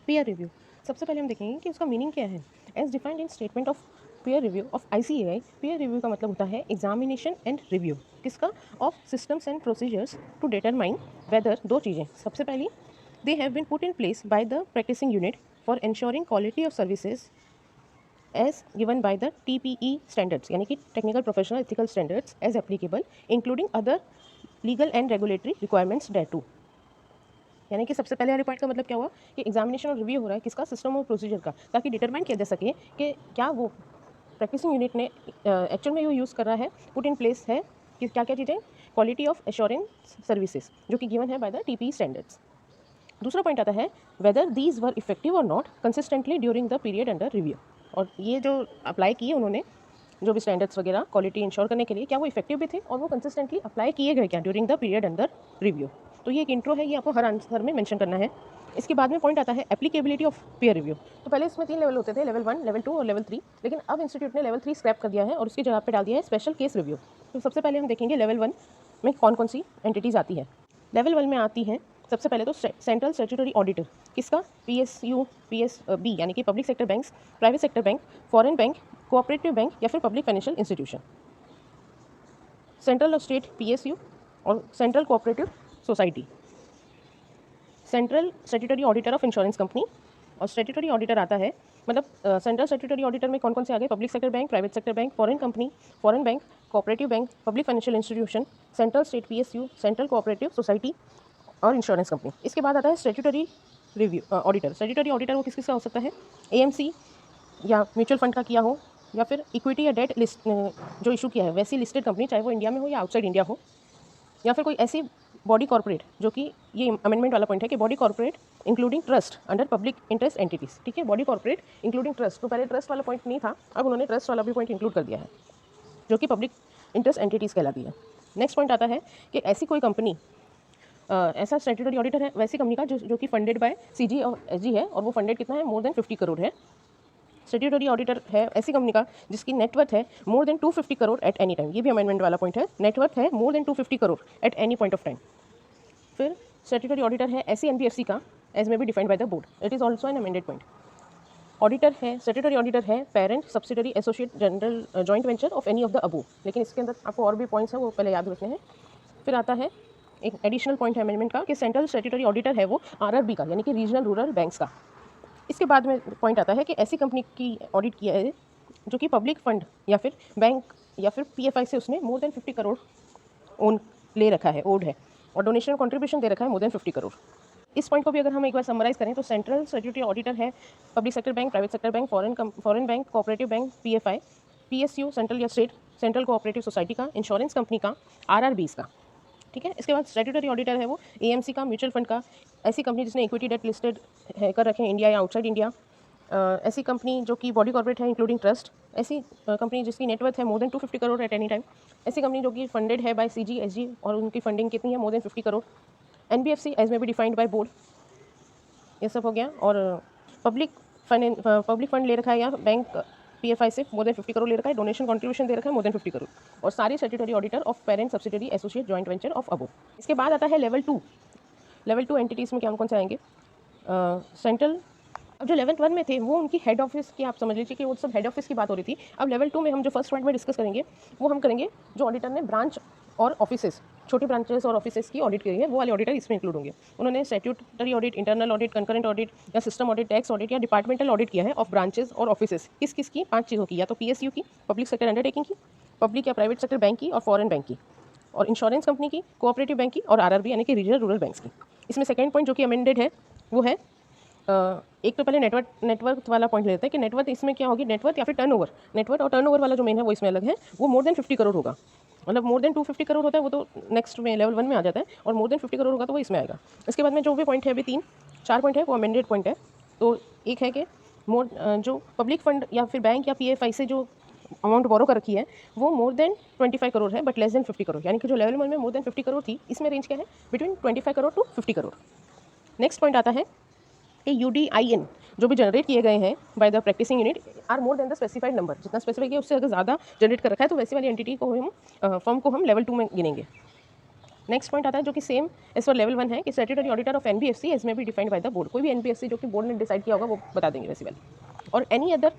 Peer review, सबसे पहले हम देखेंगे कि उसका मीनिंग क्या है। As defined in statement of peer review of ICAI, peer review का मतलब होता है एग्जामिनेशन एंड रिव्यू किसका, of systems and procedures to determine whether, दो चीज़ें, सबसे पहली they have been put in place by the practising unit for ensuring quality of services as given by the TPE standards, यानी कि technical professional ethical standards as applicable including other legal and regulatory requirements डेटू। यानी कि सबसे पहले वाले point का मतलब क्या हुआ कि एग्जामिनेशन और रिव्यू हो रहा है किसका, सिस्टम और प्रोसीजर का, ताकि डिटरमाइन किया जा सके कि क्या वो प्रैक्टिसिंग यूनिट ने एक्चुअल में वो यूज़ कर रहा है, पुट इन प्लेस है कि क्या क्या चीज़ें, क्वालिटी ऑफ एश्योरेंस सर्विसेज जो कि गिवन है बाय द TPE स्टैंडर्ड्स। दूसरा पॉइंट आता है वेदर दीज वर इफेक्टिव और not consistently during the period under review, और ये जो अप्लाई किए उन्होंने जो भी स्टैंडर्ड्स वगैरह क्वालिटी इंश्योर करने के लिए, क्या वो इफेक्टिव भी थे और वो कंसिस्टेंटली अप्लाई किए गए क्या during the period under review. तो ये एक इंट्रो है, ये आपको हर आंसर में मेंशन करना है। इसके बाद में पॉइंट आता है एप्लीकेबिलिटी ऑफ पीयर रिव्यू। तो पहले इसमें 3 लेवल होते थे, लेवल 1, लेवल 2 और लेवल 3, लेकिन अब इंस्टीट्यूट ने लेवल 3 स्क्रैप कर दिया है और उसकी जगह पे डाल दिया है स्पेशल केस रिव्यू। तो सबसे पहले हम देखेंगे लेवल 1 में कौन कौन सी एंटिटीज़ आती है। लेवल 1 में आती हैं सबसे पहले तो सेंट्रल स्टैट्यूटरी ऑडिटर किसका, PSU PSB यानी कि public sector banks, private sector bank, foreign bank, cooperative bank या फिर पब्लिक फाइनेंशियल इंस्टीट्यूशन। सेंट्रल और स्टेट PSU और central cooperative society. Central statutory auditor of insurance company, और स्टैट्यूटरी ऑडिटर आता है मतलब सेंट्रल स्टैट्यूटरी ऑडिटर में कौन कौन से आ गए, public sector bank, private sector bank, foreign company, foreign bank, cooperative bank, public financial institution, central state PSU, central cooperative society और इंश्योरेंस कंपनी। इसके बाद आता है statutory review auditor. Statutory auditor वो किस किसका हो सकता है, AMC या म्यूचुअल फंड का किया हो, या फिर इक्विटी या डेट लिस्ट जो इशू किया है वैसी लिस्टेड कंपनी, चाहे वो इंडिया में हो या आउटसाइड इंडिया हो, या फिर कोई ऐसी बॉडी कॉर्पोरेट, जो कि ये अमेंडमेंट वाला पॉइंट है कि body corporate including trust under public interest entities. ठीक है, बॉडी कॉर्पोरेट इंक्लूडिंग ट्रस्ट, तो पहले ट्रस्ट वाला पॉइंट नहीं था, अब उन्होंने ट्रस्ट वाला भी पॉइंट इंक्लूड कर दिया है जो कि पब्लिक इंटरेस्ट एंटिटीज़ कहलाती है। नेक्स्ट पॉइंट आता है कि ऐसी कोई कंपनी, ऐसा स्टैट्यूटरी ऑडिटर है वैसी कंपनी का जो कि फंडेड बाय CG और SG है, और वो फंडेड कितना है, मोर देन 50 करोड़ है। स्टैट्यूटरी ऑडिटर है ऐसी कंपनी का जिसकी नेटवर्थ है more then 250 crore eight any time, ये भी अमेंडमेंट वाला पॉइंट है, नेटवर्थ है more then 250 crore at any point of time. फिर स्टैट्यूटरी ऑडिटर है ऐसी NBFC का as may be defined by the board, it is also an amended point. Auditor है, स्टैट्यूटरी ऑडिटर है parent, subsidiary, associate, general, joint venture of any of the above, लेकिन इसके अंदर आपको और भी पॉइंट्स हैं वो पहले याद रखने हैं। फिर आता है एक एडिशनल पॉइंट है अमेंडमेंट का कि सेंट्रल स्टैट्यूटरी ऑडिटर है वो RRB का यानी कि रीजनल रूरल बैंक्स का। इसके बाद में पॉइंट आता है कि ऐसी कंपनी की ऑडिट किया है जो कि पब्लिक फंड या फिर बैंक या फिर PFI से उसने मोर देन 50 करोड़ ओन ले रखा है, ओड है, और डोनेशन कंट्रीब्यूशन दे रखा है मोर देन 50 करोड़। इस पॉइंट को भी अगर हम एक बार समराइज करें तो सेंट्रल स्टैट्यूटरी ऑडिटर है public sector bank, private sector bank, foreign bank, cooperative bank, PFI, PSU central या स्टेट, सेंट्रल कोऑपरेटिव सोसाइटी का, इंश्योरेंस कंपनी का, RRBs का। ठीक है, इसके बाद स्टैट्यूटरी ऑडिटर है वो AMC का, म्यूचुअल फंड का, ऐसी कंपनी जिसने इक्विटी डेट लिस्टेड है कर रखे हैं इंडिया या आउटसाइड इंडिया, ऐसी कंपनी जो कि बॉडी कॉर्पोरेट है इंक्लूडिंग ट्रस्ट, ऐसी कंपनी जिसकी नेटवर्थ है more then 250 crore eight any time, ऐसी कंपनी जो कि फंडेड है बाय CG SG और उनकी फंडिंग कितनी है, more than 50 crore, NBFC as may be defined by board, ये सब हो गया। और पब्लिक फंड ले रखा है या बैंक PFI से मोर देन 50 करोड़ ले रखा है, डोनेशन कंट्रीब्यूशन दे रखा है मोर देन 50 करोड़, और सारी statutory auditor of parent, subsidiary, associate, joint venture of अबो। इसके बाद आता है लेवल 2। लेवल 2 एंटिटीज़ में क्या कौन से आएंगे, सेंट्रल, अब जो लेवल 1 में थे वो उनकी हेड ऑफिस की आप समझ लीजिए कि वो सब हेड ऑफिस की बात हो रही थी। अब लेवल 2 में हम जो फर्स्ट पॉइंट में डिस्कस करेंगे वो हम करेंगे जो ऑडिटर ने ब्रांच और ऑफिसेस, छोटी ब्रांचेस और ऑफिसेस की ऑडिट करी है, वो वाले ऑडिटर इसमें इंक्लूड होंगे। उन्होंने statutory audit, internal audit, concurrent audit या सिस्टम ऑडिट, टैक्स ऑडिट या डिपार्टमेंटल ऑडिट किया है ऑफ ब्रांचेस और ऑफिसेस। किस किस की, 5 चीज़ों की, या तो PSU की, पब्लिक सेक्टर अंडरटेकिंग की, पब्लिक या प्राइवेट सेक्टर बैंक की और फॉरेन बैंक की, और इंश्योरेंस कंपनी की, कोऑपरेटिव बैंक की, और RRB यानी कि रीजनल रूरल बैंक्स की। इसमें सेकेंड पॉइंट जो कि अमेंडेड है वो है एक तो पहले नेटवर्क वाला पॉइंट लेते हैं कि नेटवर्थ इसमें क्या होगी, नेटवर्थ या फिर टर्नओवर। नेटवर्थ और टर्नओवर वाला जो मेन है वो इसमें अलग है, वो मोर देन 50 करोड़ होगा, मतलब मोर देन 250 करोड़ होता है वो तो नेक्स्ट में लेवल 1 में आ जाता है, और मोर देन 50 करोड़ होगा तो वो इसमें आएगा। इसके बाद में जो भी पॉइंट है अभी 4 पॉइंट है वो अमेंडेड पॉइंट है। तो एक है कि जो पब्लिक फंड या फिर बैंक या PFI से जो अमाउंट बोरो कर रखी है वो मोर देन 25 करोड़ है बट लेस देन 50 करोड़, यानी कि जो लेवल 1 में मोर देन 50 करोड़ थी इसमें रेंज क्या है, between 25 crore to 50 crore. Next point आता है कि UDIN जो भी जनरेट किए गए हैं by the practising unit are more than the specified number, जितना स्पेसिफिक है उससे अगर ज़्यादा जनरेट कर रखा है तो वैसी वाली एंटिटी को हम फर्म को हम लेवल 2 में गिनेंगे। नेक्स्ट पॉइंट आता है जो कि सेम एज पर लेवल 1 है कि statutory auditor of NBFC as may be defined by the board. कोई भी एनबीएफसी जो कि बोर्ड ने डिसाइड किया होगा वो बता देंगे वैसी वाली। और any other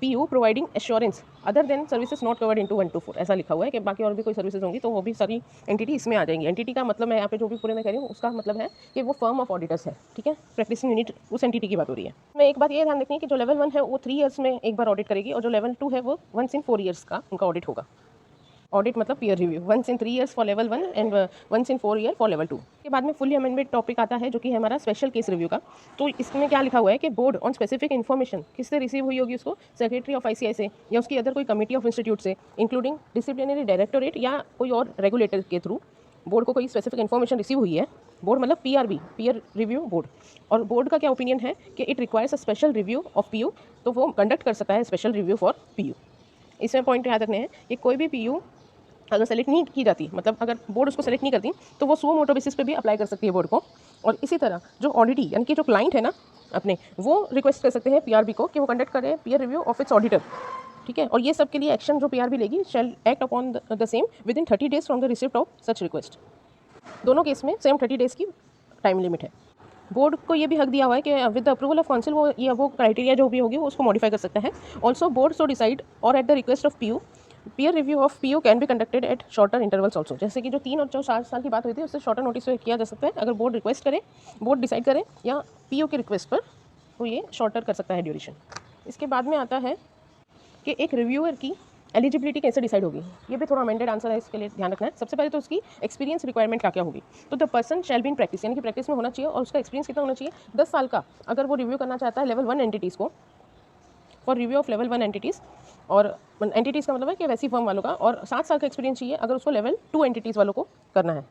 PU providing assurance other than services not covered into 124 ऐसा लिखा हुआ है कि बाकी और भी कोई सर्विसेज होंगी तो वो भी सारी एंटिटी इसमें आ जाएंगी। एंटिटी का मतलब मैं यहाँ पे जो भी पूरे में कह रही हूँ उसका मतलब है कि वो फर्म ऑफ ऑडिटर्स है, ठीक है। प्रैक्टिसिंग यूनिट उस एंटिटी की बात हो रही है। मैं एक बात ये ध्यान रखनी है कि जो लेवल 1 है वो 3 ईयर्स में एक बार ऑडिट करेगी और जो लेवल 2 है वो 1 इन 4 ईयर्स का उनका ऑडिट होगा। ऑडिट मतलब peer review 1 in 3 years for level 1 and 1 in 4 year for level 2। के बाद में फुली अमेंडमेंट टॉपिक आता है जो कि है हमारा स्पेशल केस रिव्यू का। तो इसमें क्या लिखा हुआ है कि बोर्ड ऑन स्पेसिफिक इन्फॉर्मेशन किससे रिसीव हुई होगी उसको, सेक्रेटरी ऑफ आईसीआई से या उसकी अदर कोई कमेटी ऑफ इंस्टीट्यूट से, इंक्लूडिंग डिसिप्लिनरी डायरेक्टोरेट या कोई और रेगुलेटर के थ्रू बोर्ड को कोई स्पेसिफिक इन्फॉर्मेशन रिसीव हुई है। बोर्ड मतलब पीआरबी, पीयर रिव्यू बोर्ड। और बोर्ड का क्या ओपिनियन है कि it requires a special review of PU, तो वो कंडक्ट कर सकता है स्पेशल रिव्यू फॉर पीयू। इसमें पॉइंट याद रखने हैं कि कोई भी पीयू अगर सेलेक्ट नहीं की जाती, मतलब अगर बोर्ड उसको सेलेक्ट नहीं करती तो वो सुओ मोटो बेसिस पे भी अप्लाई कर सकती है बोर्ड को। और इसी तरह जो ऑडिटी यानी कि जो क्लाइंट है ना अपने, वो रिक्वेस्ट कर सकते हैं पीआरबी को कि वो कंडक्ट करे peer review of its auditor, ठीक है। और ये सब के लिए एक्शन जो पीआरबी लेगी shall act upon the same within 30 days from the receipt of such request. दोनों केस में सेम 30 डेज की टाइम लिमिट है। बोर्ड को ये भी हक दिया हुआ है कि with the approval of council वो क्राइटेरिया जो भी होगी वो उसको मॉडिफाई कर सकता है। ऑल्सो बोर्ड सो डिसाइड और at the request of PU peer review of PU can be conducted at shorter intervals also. जैसे कि जो 3 और 4 साल की बात हुई थी उससे शॉर्टर नोटिस पे किया जा सकता है। अगर बोर्ड रिक्वेस्ट करे, बोर्ड डिसाइड करे या पीयू की रिक्वेस्ट पर तो ये शॉर्टर कर सकता है ड्यूरेशन। इसके बाद में आता है कि एक रिव्यूअर की एलिजिबिलिटी कैसे डिसाइड होगी। ये भी थोड़ा अमेंडेड आंसर है, इसके लिए ध्यान रखना है। सबसे पहले तो उसकी एक्सपीरियंस रिक्वायरमेंट क्या क्या होगी। तो the person shall be in practice यानी कि प्रैक्टिस में होना चाहिए और उसका एक्सपीरियंस कितना होना चाहिए 10 साल का। अगर वो रिव्यू करना चाहता है लेवल 1 एंटिटीज़ को for review of level 1 entities, और एंटिटीज़ का मतलब है कि वैसी फर्म वालों का, और 7 साल का एक्सपीरियंस चाहिए अगर उसको लेवल 2 एंटिटीज़ वालों को करना है।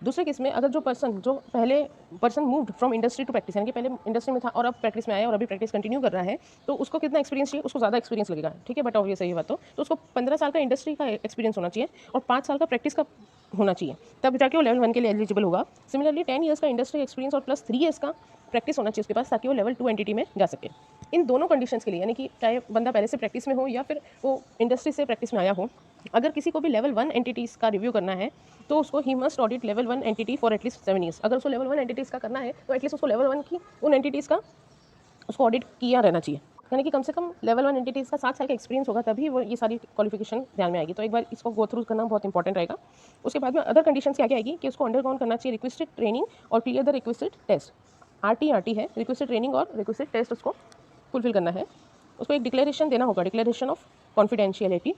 दूसरे केस में अगर जो पहले person moved from industry to practice यानी कि पहले इंडस्ट्री में था और अब प्रैक्टिस में आया और अभी प्रैक्टिस कंटिन्यू कर रहा है, तो उसको कितना एक्सपीरियंस चाहिए, उसको ज़्यादा एक्सपीरियंस लगेगा, ठीक है। बट ऑब्वियस ये बात तो उसको 15 साल का इंडस्ट्री का एक्सपीरियंस होना चाहिए और 5 साल का प्रैक्टिस का होना चाहिए, तब जाके वो लेवल 1 के लिए एलिजिबल होगा। सिमिलरली 10 ईयर्स का इंडस्ट्री एक्सपीरियंस और प्लस 3 ईयर्स का प्रैक्टिस होना चाहिए उसके पास, ताकि वो लेवल 2 एंटिटी में जा सके। इन दोनों कंडीशंस के लिए यानी कि चाहे बंदा पहले से प्रैक्टिस में हो या फिर वो इंडस्ट्री से प्रैक्टिस में आया हो, अगर किसी को भी लेवल 1 एंटिटीज़ का रिव्यू करना है तो उसको he must audit level 1 entity for at least 7 years. अगर उसको लेवल 1 एंटिटीज़ का करना है तो एटलीस्ट उसको लेवल 1 की उन एंटिटीज़ का उसको ऑडिट किया रहना चाहिए, यानी कि कम से कम लेवल 1 एंटिटीज़ का 7 साल का एक्सपीरियंस होगा, तभी वो ये सारी क्वालिफिकेशन ध्यान में आएगी। तो एक बार इसको गो थ्रू करना बहुत इंपॉर्टेंट रहेगा। उसके बाद में अदर कंडीशंस क्या क्या आएगी कि उसको अंडरगोन करना चाहिए रिक्वेस्टेड ट्रेनिंग और clear the requested test. RT है, रिक्वेस्टेड ट्रेनिंग और रिक्वेस्टेड टेस्ट उसको फुलफिल करना है। उसको एक डिक्लेरेशन देना होगा, डिक्लेरेशन ऑफ कॉन्फिडेंशियलिटी।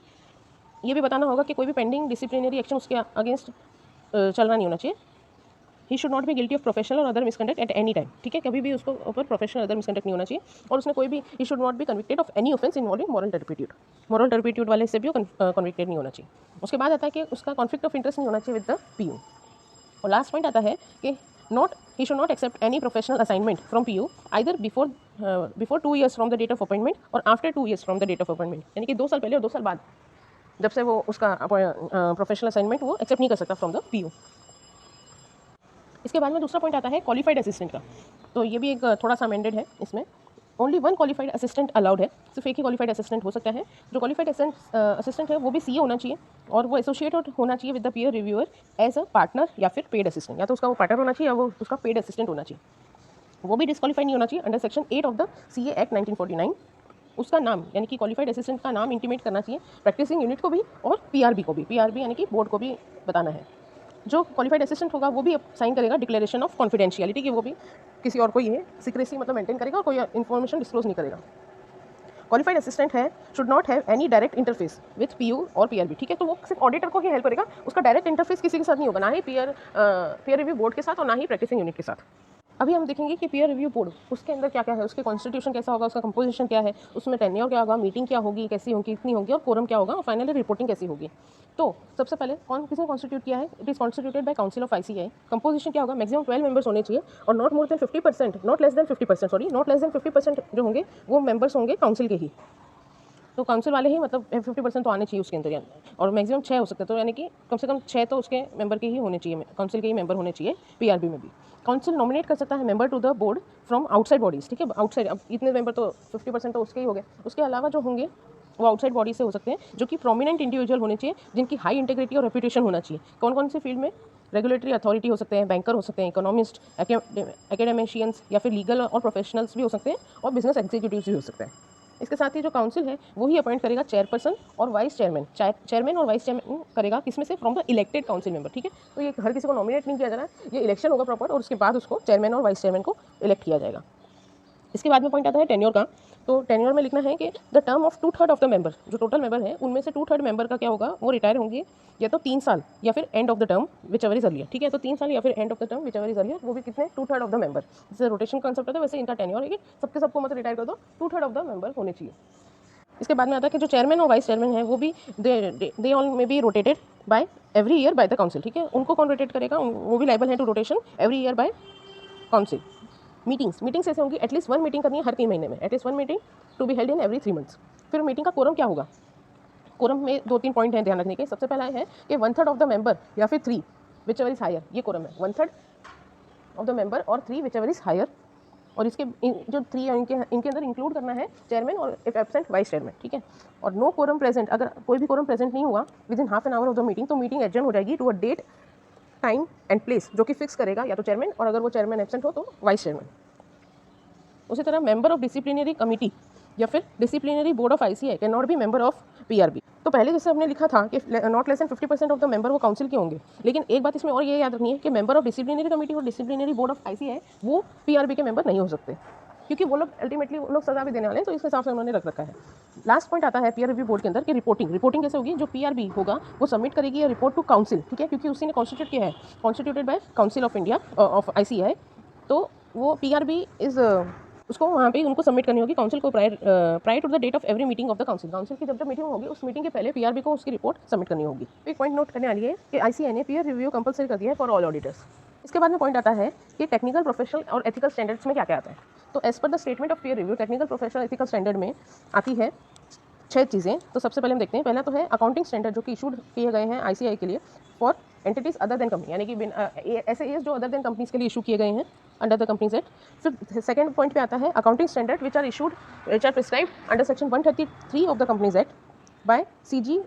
ये भी बताना होगा कि कोई भी पेंडिंग डिसिप्लिनरी एक्शन उसके अगेंस्ट चलना नहीं होना चाहिए। He should not be guilty of professional और other misconduct at any time, ठीक है। कभी भी उसको ऊपर प्रोफेशनल अदर मिसकंडक्ट नहीं होना चाहिए। और उसने कोई भी ही should not B convicted of any offence involving moral turpitude, moral turpitude वाले से भी वो कन्विक्टेड नहीं होना चाहिए। उसके बाद आता है कि उसका कॉन्फ्लिक्ट ऑफ इंटरेस्ट नहीं होना चाहिए विद द पीयू। और लास्ट पॉइंट आता है कि he should not accept any professional assignment from PU either before 2 years from the date of appointment और after 2 years from the date of appointment, यानी कि 2 साल पहले और 2 साल बाद जब से वो उसका प्रोफेशनल असाइनमेंट वो एक्सेप्ट नहीं कर सकता फ्रॉम द पीयू। इसके बाद में दूसरा पॉइंट आता है क्वालिफाइड असिस्टेंट का। तो ये भी एक थोड़ा सा अमेंडेड है। इसमें ओनली 1 क्वालिफाइड असिस्टेंट अलाउड है, सिर्फ एक ही क्वालिफाइड असिस्टेंट हो सकता है। जो क्वालिफाइड असिस्टेंट है वो भी सीए होना चाहिए और वो एसोसिएटेड होना चाहिए with the peer reviewer as a partner या फिर पेड असिस्टेंट, या तो उसका वो पार्टनर होना चाहिए या वो उसका पेड असिस्टेंट होना चाहिए। वो भी डिस्क्वालीफाई नहीं होना चाहिए under section 8 of the CA act 1949। उसका नाम यानी कि क्वालिफाइड असिस्टेंट का नाम इंटीमेट करना चाहिए प्रैक्टिसिंग यूनिट को भी और पीआरबी को भी, पीआरबी यानी कि बोर्ड को भी बताना है। जो क्वालिफाइड असिस्टेंट होगा वो भी साइन करेगा डिक्लेरेशन ऑफ कॉन्फिडेंशियलिटी की, वो भी किसी और को ये सीक्रेसी मतलब मेंटेन करेगा और कोई इन्फॉर्मेशन डिस्क्लोज नहीं करेगा। क्वालिफाइड असिस्टेंट है should not have any direct interface with PU और पीआरबी, ठीक है। तो वो सिर्फ ऑडिटर को ही हेल्प करेगा, उसका डायरेक्ट इंटरफेस किसी के साथ नहीं होगा, ना ही पीयर रिव्यू बोर्ड के साथ और ना ही प्रैक्टिसिंग यूनिट के साथ। अभी हम देखेंगे कि पीयर रिव्यू बोर्ड उसके अंदर क्या क्या है, उसके कॉन्स्टिट्यूशन कैसा होगा, उसका कंपोजिशन क्या है, उसमें टेन्योर क्या होगा, मीटिंग क्या होगी, कैसी होगी, कितनी होगी और कोरम क्या होगा और फाइनली रिपोर्टिंग कैसी होगी। तो सबसे पहले किसने कॉन्स्टिट्यूट किया है, it is constituted by council of ICI. Composition क्या होगा, मैक्सिमम 12 मेंबर्स होने चाहिए और not more than 50%, not less than 50% जो होंगे वो मेंबर्स होंगे काउंसिल के ही। तो काउंसिल वाले ही मतलब 50% तो आने चाहिए उसके अंदर, और मैक्सिमम 6 हो सकते हैं, तो यानी कि कम से कम 6 तो उसके मेंबर के ही होने चाहिए, काउंसिल के ही मेंबर होने चाहिए पीआरबी में भी। काउंसिल नॉमिनेट कर सकता है member to the board from outside bodies, ठीक है। आउटसाइड अब इतने मेंबर तो 50% तो उसके ही हो गए। उसके अलावा जो होंगे वो आउटसाइड बॉडी से हो सकते हैं जो कि प्रोमिनेंट इंडिविजुअल होने चाहिए, जिनकी हाई इंटीग्रिटी और रेपुटेशन होना चाहिए। कौन कौन से फील्ड में? रेगुलेटरी अथॉरिटी हो सकते हैं, बैंकर हो सकते हैं, इकोनॉमिस्ट, एकेडमिशियंस या फिर लीगल और प्रोफेशनल्स भी हो सकते हैं, और बिजनेस एग्जीक्यूटिव्स भी हो सकते हैं। इसके साथ ही जो काउंसिल है वो ही अपॉइंट करेगा चेयरपर्सन और वाइस चेयरमैन। चेयरमैन और वाइस चेयरमैन करेगा किसमें से? From the elected council member, ठीक है। तो ये हर किसी को नॉमिनेट नहीं किया जा रहा है, ये इलेक्शन होगा प्रॉपर, और उसके बाद उसको चेयरमैन और वाइस चेयरमैन को इलेक्ट किया जाएगा। इसके बाद में पॉइंट आता है टेन्योर का। तो टेन्योर में लिखना है कि the term of 2/3 of the member, जो टोटल मेंबर है उनमें से 2/3 मेंबर का क्या होगा? वो रिटायर होंगे या तो 3 साल या फिर end of the term which ever is earlier, ठीक है। तो 3 साल या फिर end of the term which ever is earlier, वो भी कितने? 2/3 ऑफ द मेंबर। जैसे रोटेशन कॉन्सेप्ट है, वैसे इनका टेन्योर है कि सबको मत रिटायर कर दो, 2/3 ऑफ द मेंबर होने चाहिए। इसके बाद में आता है कि जो चेयरमैन और वाइस चेयरमैन है वो भी they all may be rotated bye every year by the council, ठीक है। उनको कौन रोटेट करेगा? वो भी लाइबल है to rotation every year by council. Meetings ऐसे होंगी, एटलीस्ट 1 मीटिंग करनी है हर 3 महीने में, at least 1 meeting to be held in every 3 months. फिर मीटिंग का कोरम क्या होगा? कोरम में 2-3 पॉइंट हैं ध्यान रखने के। सबसे पहला है कि 1/3 ऑफ द मेंबर या फिर 3 विच एवर इज हायर, ये कोरम है। 1/3 ऑफ द मेंबर और 3 विच एवर इज हायर, और इसके जो 3 है इनके अंदर इंक्लूड करना है चेयरमैन और इफ एब्सेंट वाइस चेयरमैन, ठीक है। और नो कोरम प्रेजेंट, अगर कोई भी कोरम प्रेजेंट नहीं हुआ within half an hour of the meeting, तो मीटिंग एडजर्न हो जाएगी to a date, time and place, जो कि फिक्स करेगा या तो चेयरमैन, और अगर वो चेयरमैन एब्सेंट हो तो वाइस चेयरमैन। उसी तरह मेंबर ऑफ डिसिप्लिनरी कमेटी या फिर disciplinary board of ICI can not be member of PRB. तो पहले जैसे हमने लिखा था कि not less than 50% of the member वो काउंसिल के होंगे, लेकिन एक बात इसमें और ये याद रखनी है कि मेंबर ऑफ डिसिप्लिनरी कमेटी और डिसिप्लिनरी बोर्ड ऑफ आईसीआई वो पीआरबी के मेंबर नहीं हो सकते, क्योंकि वो लोग अल्टीमेटली वो लोग सजा भी देने वाले हैं, तो इस हिसाब से उन्होंने रख रखा है। लास्ट पॉइंट आता है पीयर रिव्यू बोर्ड के अंदर कि रिपोर्टिंग कैसे होगी? जो पीआरबी होगा वो सबमिट करेगी ये रिपोर्ट टू काउंसिल, ठीक है, क्योंकि उसी ने कॉन्स्टिट्यूट किया है, constituted by council of India of ICI. तो वो पीआरबी इज उसको वहाँ पे उनको सबमिट करनी होगी काउंसिल को prior to the date of every meeting of the council. Council की जब मीटिंग होगी उस मीटिंग के पहले पीआरबी को उसकी रिपोर्ट सबमिट करनी होगी। एक पॉइंट नोट करने वाली है कि आईसीआई ने पीयर रिव्यू कंपलसरी कर दिया है फॉर ऑल ऑडिटर्स। इसके बाद में पॉइंट आता है कि टेक्निकल, प्रोफेशनल और एथिकल स्टैंडर्ड्स में क्या क्या आता है। तो as per the statement of peer review technical, professional, ethical standard में आती है 6 चीज़ें। तो सबसे पहले हम देखते हैं, पहला तो है अकाउंटिंग स्टैंडर्ड, जो कि इशूड किए गए हैं आईसीआई के लिए for entities other than company, यानी कि ऐसे एस जो अदर देन कंपनीज के लिए इशू किए गए हैं अंडर द कंपनीज एक्ट। फिर सेकंड पॉइंट पे आता है accounting standard which are prescribed under section 133 of the companies act by CG,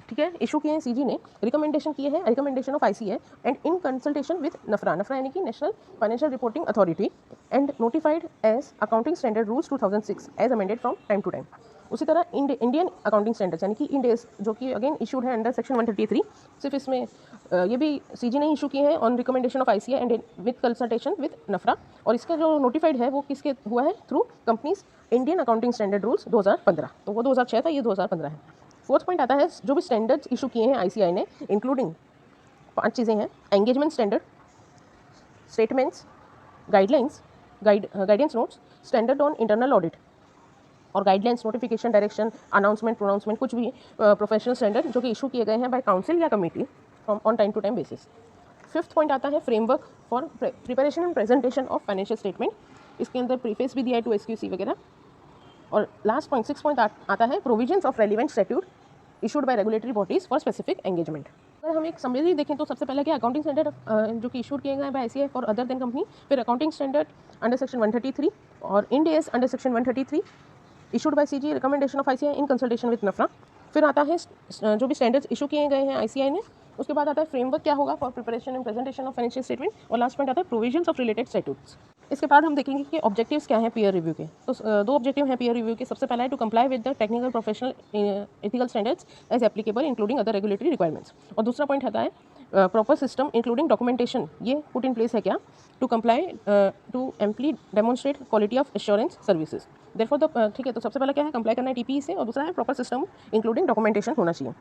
ठीक है, इशू किए हैं सीजी ने, रिकमेंडेशन किए हैं, recommendation of ICAI and in consultation with NFRA यानी कि National Financial Reporting Authority, and notified as accounting standard rules 2006 as amended from time to time. उसी तरह इंडियन अकाउंटिंग स्टैंडर्ड्स यानी कि इंडेस, जो कि अगेन इशूड है अंडर सेक्शन 133, सिर्फ इसमें ये भी सीजी ने इशू किए हैं on recommendation of ICAI and with consultation with NFRA, और इसका जो नोटिफाइड है वो किसके हुआ है? Through companies Indian accounting standard rules 2015। तो वो 2006 था, ये 2015 है। फोर्थ पॉइंट आता है जो भी स्टैंडर्ड्स इशू किए हैं आईसीआई ने, इंक्लूडिंग 5 चीज़ें हैं: engagement standard, statements, guidelines, guidance notes, standard on internal audit, और guidelines, notification, direction, announcement, pronouncement, कुछ भी प्रोफेशनल स्टैंडर्ड जो कि इशू किए गए हैं बाय काउंसिल या committee on time to time basis. Fifth point आता है framework for preparation and presentation of financial statement, इसके अंदर प्रीफेस भी दिया है टू एसक्यूसी वगैरह। और लास्ट पॉइंट 6 पॉइंट आता है provisions of relevant statute issued by regulatory bodies for specific engagement. अगर हम एक समरी देखें तो सबसे पहले क्या अकाउंटिंग स्टैंडर्ड जो कि इशूड किए गए by ICAI for other than company, फिर अकाउंटिंग स्टैंडर्ड अंडर सेक्शन 133 और Ind AS under section 133 issued by CG, recommendation of ICAI in consultation with NFRA. फिर आता है जो भी स्टैंडर्ड्स इशू किए गए हैं आईसीआई ने, उसके बाद आता है फ्रेमवर्क क्या होगा for preparation and presentation of financial statement, और लास्ट पॉइंट आता है प्रोविजंस ऑफ रिलेटेड स्टैट्यूट्स। इसके बाद हम देखेंगे कि ऑब्जेक्टिव्स क्या हैं पीयर रिव्यू के। तो 2 ऑब्जेक्टिव हैं पीयर रिव्यू के। सबसे पहला है to comply with the technical, professional, ethical standards as applicable including other regulatory requirements, और दूसरा पॉइंट आता है प्रॉपर सिस्टम इंक्लूडिंग डॉक्यूमेंटेशन, ये पुट इन प्लेस है क्या to comply to amply demonstrate quality of assurance services. Therefore the ठीक है, तो सबसे पहला क्या है कंप्लाई करना है टीपी से, और दूसरा है प्रॉपर सिस्टम इंक्लूडिंग डॉक्यूमेंटेशन होना चाहिए।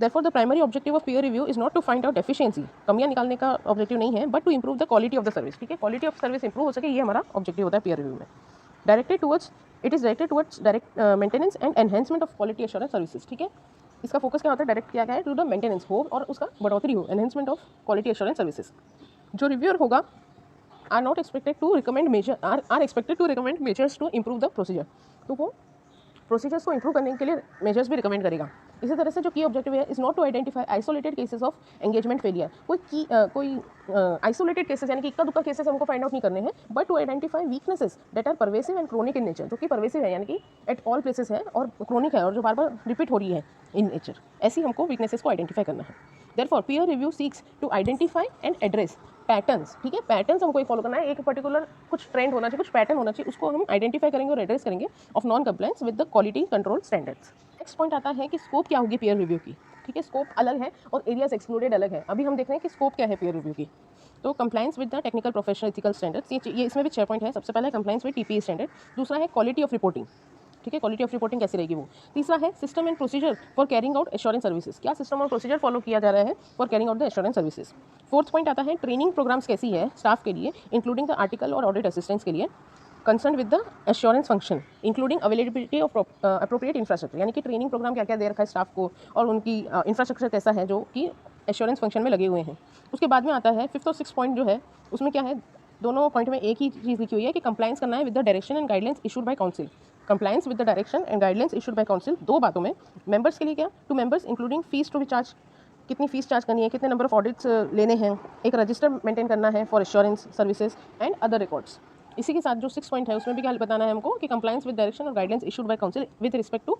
Therefore, the primary objective of peer review is not to find out deficiency, कमियां निकालने का ऑब्जेक्टिव नहीं है, but to improve the quality of the service, ठीक है, क्वालिटी ऑफ सर्विस इंप्रूव हो सके, ये हमारा ऑब्जेक्टिव होता है पीयर रिव्यू में। It is directed towards direct maintenance and enhancement of quality assurance services, ठीक है। इसका फोकस क्या होता है? डायरेक्ट किया गया है टू द मेंटेनेंस हो और उसका बढ़ोतरी हो, enhancement of quality assurance services. जो रिव्यूअर होगा are expected to recommend measures to improve the procedure, तो वो प्रोसीजर्स को इंप्रूव करने के लिए मेजर्स भी रिकमेंड करेगा। इसी तरह से जो की ऑब्जेक्टिव है is not to identify isolated cases of engagement failure, कोई आइसोलेटेड केसेस यानी कि इक्का दुक्का केसेस हमको फाइंड आउट नहीं करने हैं, but to identify weaknesses that are pervasive and chronic in nature, जो कि परवेसिव है यानी कि एट ऑल प्लेसेस है और क्रोनिक है और जो बार बार रिपीट हो रही है इन नेचर, ऐसी हमको वीकनेसेस को आइडेंटिफाई करना है। Therefore peer review seeks to identify and address patterns, ठीक है, पैटर्न्स हमको फॉलो करना है, एक पर्टिकुलर कुछ ट्रेंड होना चाहिए, कुछ पैटर्न होना चाहिए, उसको हम आइडेंटिफाई करेंगे और एड्रेस करेंगे of non compliance with the quality control standards. Next point आता है कि स्कोप क्या होगी पीयर रिव्यू की, ठीक है, स्कोप अलग है और एरियाज एक्सक्लूडेड अलग है। अभी हम देख रहे हैं कि स्कोप क्या है पीयर रिव्यू की। तो compliance with the technical professional ethical standards, ये इसमें भी 6 पॉइंट है। सबसे पहला है कंप्लायंस विद टीपीए स्टैंडर्ड, दूसरा है क्वालिटी ऑफ रिपोर्टिंग, ठीक है, क्वालिटी ऑफ रिपोर्टिंग कैसी रहेगी वो, तीसरा है system and procedure for carrying out assurance services, क्या सिस्टम और प्रोसीजर फॉलो किया जा रहा है for carrying out the assurance services. Fourth point आता है ट्रेनिंग प्रोग्राम्स कैसी है स्टाफ के लिए इंक्लूडिंग द आर्टिकल और ऑडिट असिस्टेंट्स के लिए concern with the assurance function including availability of appropriate infrastructure, यानी कि ट्रेनिंग प्रोग्राम क्या क्या दे रखा है स्टाफ को और उनकी इंफ्रास्ट्रक्चर कैसा है जो कि एश्योरेंस फंक्शन में लगे हुए हैं। उसके बाद में आता है फिफ्थ और सिक्स पॉइंट जो है उसमें क्या है, दोनों पॉइंट में एक ही चीज़ लिखी हुई है कि कंप्लायंस करना है with the direction and guidelines issued by council. Compliance with the direction and guidelines issued by council दो बातों में, मेंबर्स के लिए क्या, to members including fees to be charge, कितनी फीस चार्ज करनी है, कितने नंबर ऑफ ऑडिट्स लेने हैं, एक रजिस्टर मेंटेन करना है for assurance services and other records. इसी के साथ जो 6 पॉइंट है उसमें भी क्या बताना है हमको कि कंप्लायंस विद डायरेक्शन और guidelines issued by council with respect to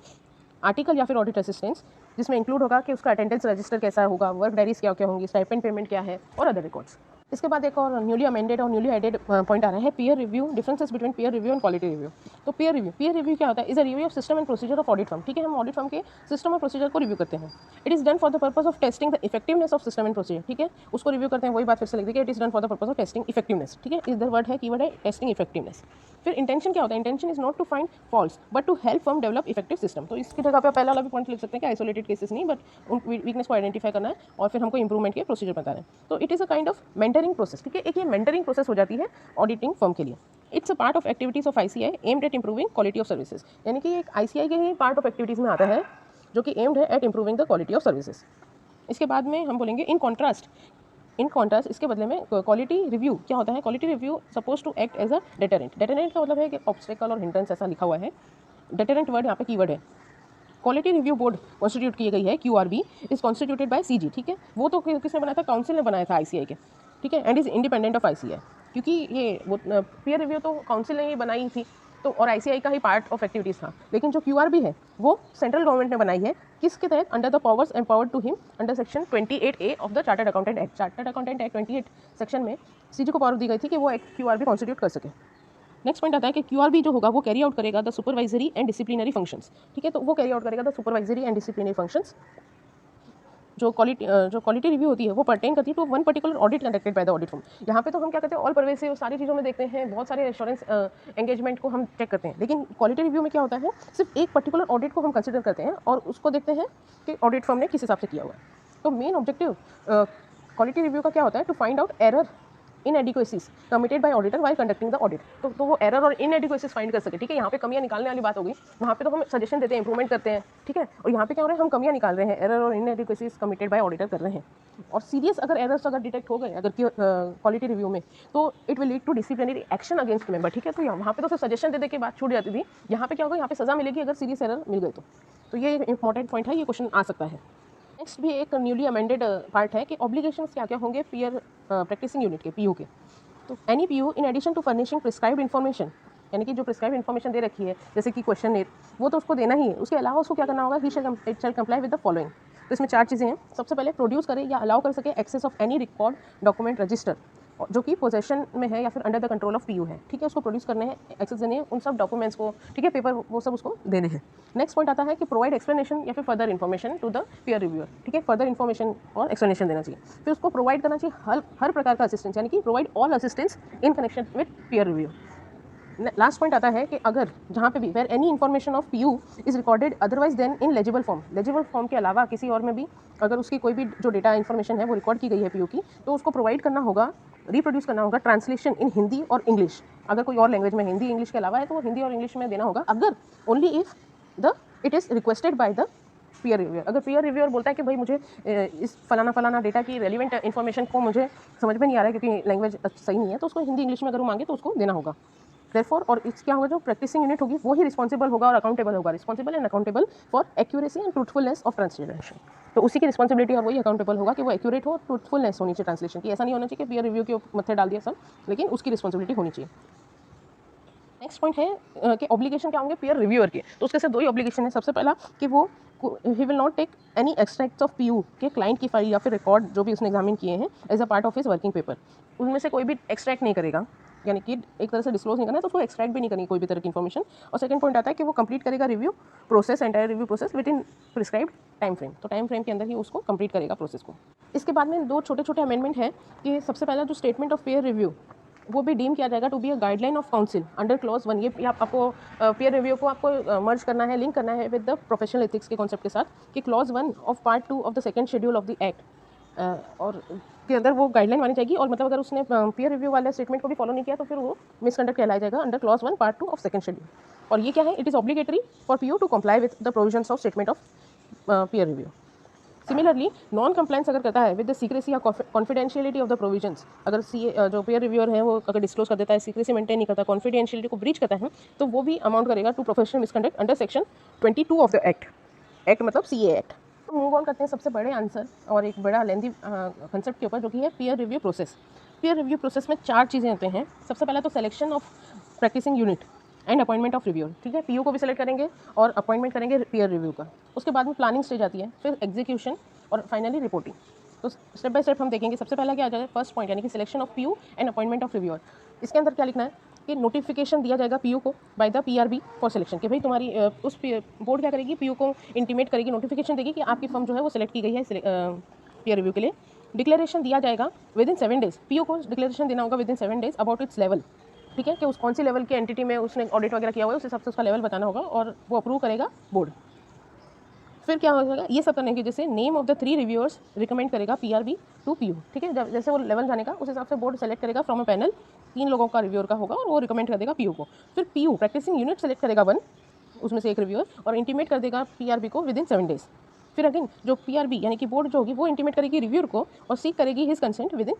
article या फिर ऑडिट असिस्टेंस, जिसमें इंक्लूड होगा कि उसका अटेंडेंस रजिस्टर कैसा होगा, वर्क डायरीज क्या क्या होंगी, स्टाइपेंड पेमेंट क्या है और अदर रिकॉर्ड्स। इसके बाद एक और न्यूली अमेंडेड और न्यूली एडेड पॉइंट आ रहा है peer review, differences between peer review and quality review. तो पीयर रिव्यू क्या होता है, is a review of system and procedure of audit firm, ठीक है, हम ऑडिट फर्म के सिस्टम और प्रोसीजर को रिव्यू करते हैं। It is done for the purpose of testing the effectiveness of system and procedure, ठीक है, उसको रिव्यू करते हैं, वही बात फिर से लिख दी कि it is done for the purpose of testing effectiveness, ठीक है, इधर वर्ड है कीवर्ड है टेस्टिंग इफेक्टिवनेस। फिर इंटेंशन क्या होता है, intention is not to find faults but to help firm develop effective system. तो इसकी जगह पे पहला वाला भी पॉइंट लिख सकते हैं कि आइसोलेटेड केसेस नहीं, बट उन वीकनेस को आइडेंटिफाई करना है और फिर हमको इंप्रूवमेंट के प्रोसीजर बताना है। तो it is a kind of mentoring process, ठीक है, एक ये मेंटरिंग प्रोसेस हो जाती है ऑडिटिंग फर्म के लिए। It's a part of activities of ICAI aimed at improving quality of services, यानी कि एक ICAI के ही पार्ट ऑफ एक्टिविटीज़ में आता है जो कि एम्ड है at improving the quality of services. इसके बाद में हम बोलेंगे इन कॉन्ट्रास्ट इसके बदले में क्वालिटी रिव्यू क्या होता है, quality review suppose to act as a deterrent. Deterrent का मतलब है कि ऑब्स्टेकल और हिंड्रेंस ऐसा लिखा हुआ है, डेटरेंट वर्ड यहाँ पे कीवर्ड है। क्वालिटी रिव्यू बोर्ड कॉन्स्टिट्यूट की गई है, QRB is constituted by CG, ठीक है, वो तो किसने बनाया था, काउंसिल ने बनाया था ICAI के, ठीक है, and is independent of ICAI, क्योंकि ये वो पीयर रिव्यू तो काउंसिल ने ही बनाई थी तो और ICAI का ही पार्ट ऑफ एक्टिविटीज़ था, लेकिन जो QRB है वो सेंट्रल गवर्नमेंट ने बनाई है, किसके तहत, under the powers empowered to him under section 28A of the chartered accountant act. Chartered accountant act 28 section में CG को पावर दी गई थी कि वो एक QRB कॉन्स्टिट्यूट कर सके। नेक्स्ट पॉइंट आता है कि QRB जो होगा वो कैरी आउट करेगा the supervisory and disciplinary functions, ठीक है, तो वो कैरी आउट करेगा the supervisory and disciplinary functions. जो क्वालिटी रिव्यू होती है वो पर्टेन करती है to one particular audit conducted by the audit firm. यहाँ पे तो हम क्या करते हैं, ऑल परवेसिव सारी चीज़ों में देखते हैं, बहुत सारे एश्योरेंस एंगेजमेंट को हम चेक करते हैं, लेकिन क्वालिटी रिव्यू में क्या होता है, सिर्फ एक पर्टिकुलर ऑडिट को हम कंसिडर करते हैं और उसको देखते हैं कि ऑडिट फर्म ने किस हिसाब से किया हुआ है। तो मेन ऑब्जेक्टिव क्वालिटी रिव्यू का क्या होता है, to find out error inadequacies committed by auditor while conducting the audit. तो वो एरर और इनएडिक्वेसीज फाइंड कर सके, ठीक है, यहाँ पे कमियां निकालने वाली बात होगी, वहाँ पे तो हम सजेशन देते हैं, इंप्रूवमेंट करते हैं, ठीक है, और यहाँ पे क्या हो रहा है, हम कमियां निकाल रहे हैं, एरर और इनएडिक्वेसीज कमिटेड बाय ऑडिटर कर रहे हैं। और सीरियस अगर एरर्स अगर डिटेक्ट हो गए अगर क्वालिटी रिव्यू में, तो it will lead to disciplinary action against member, ठीक है, तो वहाँ पे तो सिर्फ सजेशन दे के बात छूट जाती थी, यहाँ पे क्या होगा, यहाँ पे सजा मिलेगी अगर सीरियस एरर मिल गए तो ये इंपॉर्टेंट पॉइंट है, ये क्वेश्चन आ सकता है। नेक्स्ट भी एक न्यूली अमेंडेड पार्ट है कि ऑब्लिगेशंस क्या क्या होंगे पीयर प्रैक्टिसिंग यूनिट के, PU के। तो any PU in addition to furnishing prescribed information, यानी कि जो प्रिस्क्राइब इन्फॉर्मेशन दे रखी है जैसे कि क्वेश्चन वो तो उसको देना ही है, उसके अलावा उसको क्या करना होगा, he shall comply with the following. तो इसमें 4 चीज़ें हैं। सबसे पहले प्रोड्यूस करे या अलाउ कर सके access of any record document register जो कि पोजेशन में है या फिर under the control of PU है, ठीक है, उसको प्रोड्यूस करने हैं, एक्सेस देने हैं उन सब डॉक्यूमेंट्स को, ठीक है, पेपर वो सब उसको देने हैं। नेक्स्ट पॉइंट आता है कि प्रोवाइड एक्सप्लेनेशन या फिर further information to the peer reviewer, ठीक है, फर्दर इन्फॉर्मेशन और एक्सप्लेनेशन देना चाहिए। फिर उसको प्रोवाइड करना चाहिए हर प्रकार का असिस्टेंस, यानी कि provide all assistance in connection with peer review. Last point आता है कि अगर जहाँ पे भी where any information of PU is recorded otherwise than in legible form के अलावा किसी और में भी अगर उसकी कोई भी जो डेटा इन्फॉर्मेशन है वो रिकॉर्ड की गई है PU की, तो उसको प्रोवाइड करना होगा, रिप्रोड्यूस करना होगा ट्रांसलेशन इन हिंदी और इंग्लिश। अगर कोई और लैंग्वेज में हिंदी इंग्लिश के अलावा है तो वो हिंदी और इंग्लिश में देना होगा, अगर only if it is requested by the peer reviewer. अगर पीयर रिव्यूअर बोलता है कि भाई मुझे इस फलाना डेटा की रेलिवेंट इन्फॉर्मेशन को मुझे समझ में नहीं आ रहा है क्योंकि लैंग्वेज सही नहीं है, तो उसको हिंदी इंग्लिश में अगर वो मांगे तो उसको देना होगा। देयरफॉर और इट्स क्या होगा, जो प्रैक्टिसिंग यूनिट होगी वो ही रिस्पॉन्सिबल होगा और अकाउंटेबल होगा, responsible and accountable for accuracy and truthfulness of translation. तो उसी की रिस्पॉन्सिबिलिटी और वही अकाउंटेबल होगा कि वो एक्यूरेट हो, ट्रूथफुलनेस होनी चाहिए ट्रांसलेशन की। ऐसा नहीं होना चाहिए कि पीयर रिव्यू के मत्थे डाल दिया सब, लेकिन उसकी रिस्पॉन्सिबिलिटी होनी चाहिए। नेक्स्ट पॉइंट है कि ऑब्लिगेशन क्या होंगे पीयर रिव्यूअर के। तो उसके साथ दो ही ऑब्लिगेशन है। सबसे पहला कि वो ही will not take any extracts of PU के क्लाइंट की फाइल या फिर रिकॉर्ड जो भी उसने एग्जामिन किए हैं as a part of his working paper, उनमें से कोई भी एक्सट्रैक्ट नहीं करेगा, यानी कि एक तरह से डिस्क्लोज नहीं करना है तो उसको एक्सट्रैक्ट भी नहीं करनी कोई भी तरह की इन्फॉर्मेशन। और सेकंड पॉइंट आता है कि वो कंप्लीट करेगा review process, entire review process with in prescribed time frame. तो टाइम फ्रेम के अंदर ही उसको कंप्लीट करेगा प्रोसेस को। इसके बाद में दो छोटे छोटे अमेंडमेंट है कि सबसे पहला जो स्टेटमेंट ऑफ पेयर रिव्यू वो भी डीम किया जाएगा to be a guideline of council under clause 1। ये आपको पीयर रिव्यू को आपको मर्ज करना है, लिंक करना है विद द प्रोफेशनल एथिक्स के कॉन्सेप्ट के साथ कि clause 1 of part 2 of the second schedule of the act और के अंदर वो गाइडलाइन मानी जाएगी। और मतलब अगर उसने पीयर रिव्यू वाले स्टेटमेंट को भी फॉलो नहीं किया तो फिर वो मिसकंडक्ट कहलाया जाएगा under clause 1 part 2 of second schedule. और ये क्या है, it is obligatory for PU to comply with the provisions of statement of peer review. Similarly non compliance अगर करता है विद द सीक्रेसी या कॉन्फिडेंशियलिटी ऑफ द प्रोविजंस, अगर जो पेयर रिव्यूअर है वो अगर डिस्क्लोज कर देता है, सीक्रेसी मेंटेन नहीं करता, कॉन्फिडेंशियलिटी को ब्रीच करता है, तो वो भी अमाउंट करेगा to professional misconduct under section 22 of the act मतलब CA एक्ट। तो मूव ऑन करते हैं सबसे बड़े आंसर और एक बड़ा लेंथी कंसेप्ट के ऊपर, जो कि है peer review process. Peer review process में 4 चीज़ें होते हैं। सबसे पहला तो selection of practising unit and appointment of reviewer, ठीक है, पीयू को भी सिलेक्ट करेंगे और अपॉइंटमेंट करेंगे पीयर रिव्यू का। उसके बाद में प्लानिंग स्टेज आती है, फिर एग्जीक्यूशन और फाइनली रिपोर्टिंग। तो स्टेप बाय स्टेप हम देखेंगे। सबसे पहला क्या आ जाएगा, फर्स्ट पॉइंट यानी कि selection of PU and appointment of reviewer. इसके अंदर क्या लिखना है कि नोटिफिकेशन दिया जाएगा पीयू को by the PRB for selection, कि भाई तुम्हारी उस बोर्ड क्या करेगी, पीयू को इंटीमेट करेगी, नोटिफिकेशन देगी कि आपकी फर्म जो है वो सिलेक्ट की गई है पीयर रिव्यू के लिए। डिक्लेरेशन दिया जाएगा विद इन 7 डेज, पीयू को डिक्लेरेशन देना होगा with in 7 days about it's level, ठीक है, कि उस कौन सी लेवल की एंटिटी में उसने ऑडिट वगैरह किया हुआ है उस हिसाब से उसका लेवल बताना होगा और वो अप्रूव करेगा बोर्ड। फिर क्या हो जाएगा, ये सब करने की जैसे name of the 3 reviewers recommend करेगा PRB टू पीयू, ठीक है, जब जैसे वो लेवल जाने का उस हिसाब से बोर्ड सेलेक्ट करेगा फ्रॉम अ पैनल, 3 लोगों का रिव्यूअर का होगा और वो रिकमेंड कर देगा पीयू को। फिर पीयू प्रैक्टिसिंग यूनिट सेलेक्ट करेगा 1, उसमें से एक रिव्यूअर, और इंटीमेट कर देगा PRB को विद इन 7 डेज। फिर अगेन जो PRB यानी कि बोर्ड जो होगी वो इंटीमेट करेगी रिव्यूअर को और सीक करेगी his consent with in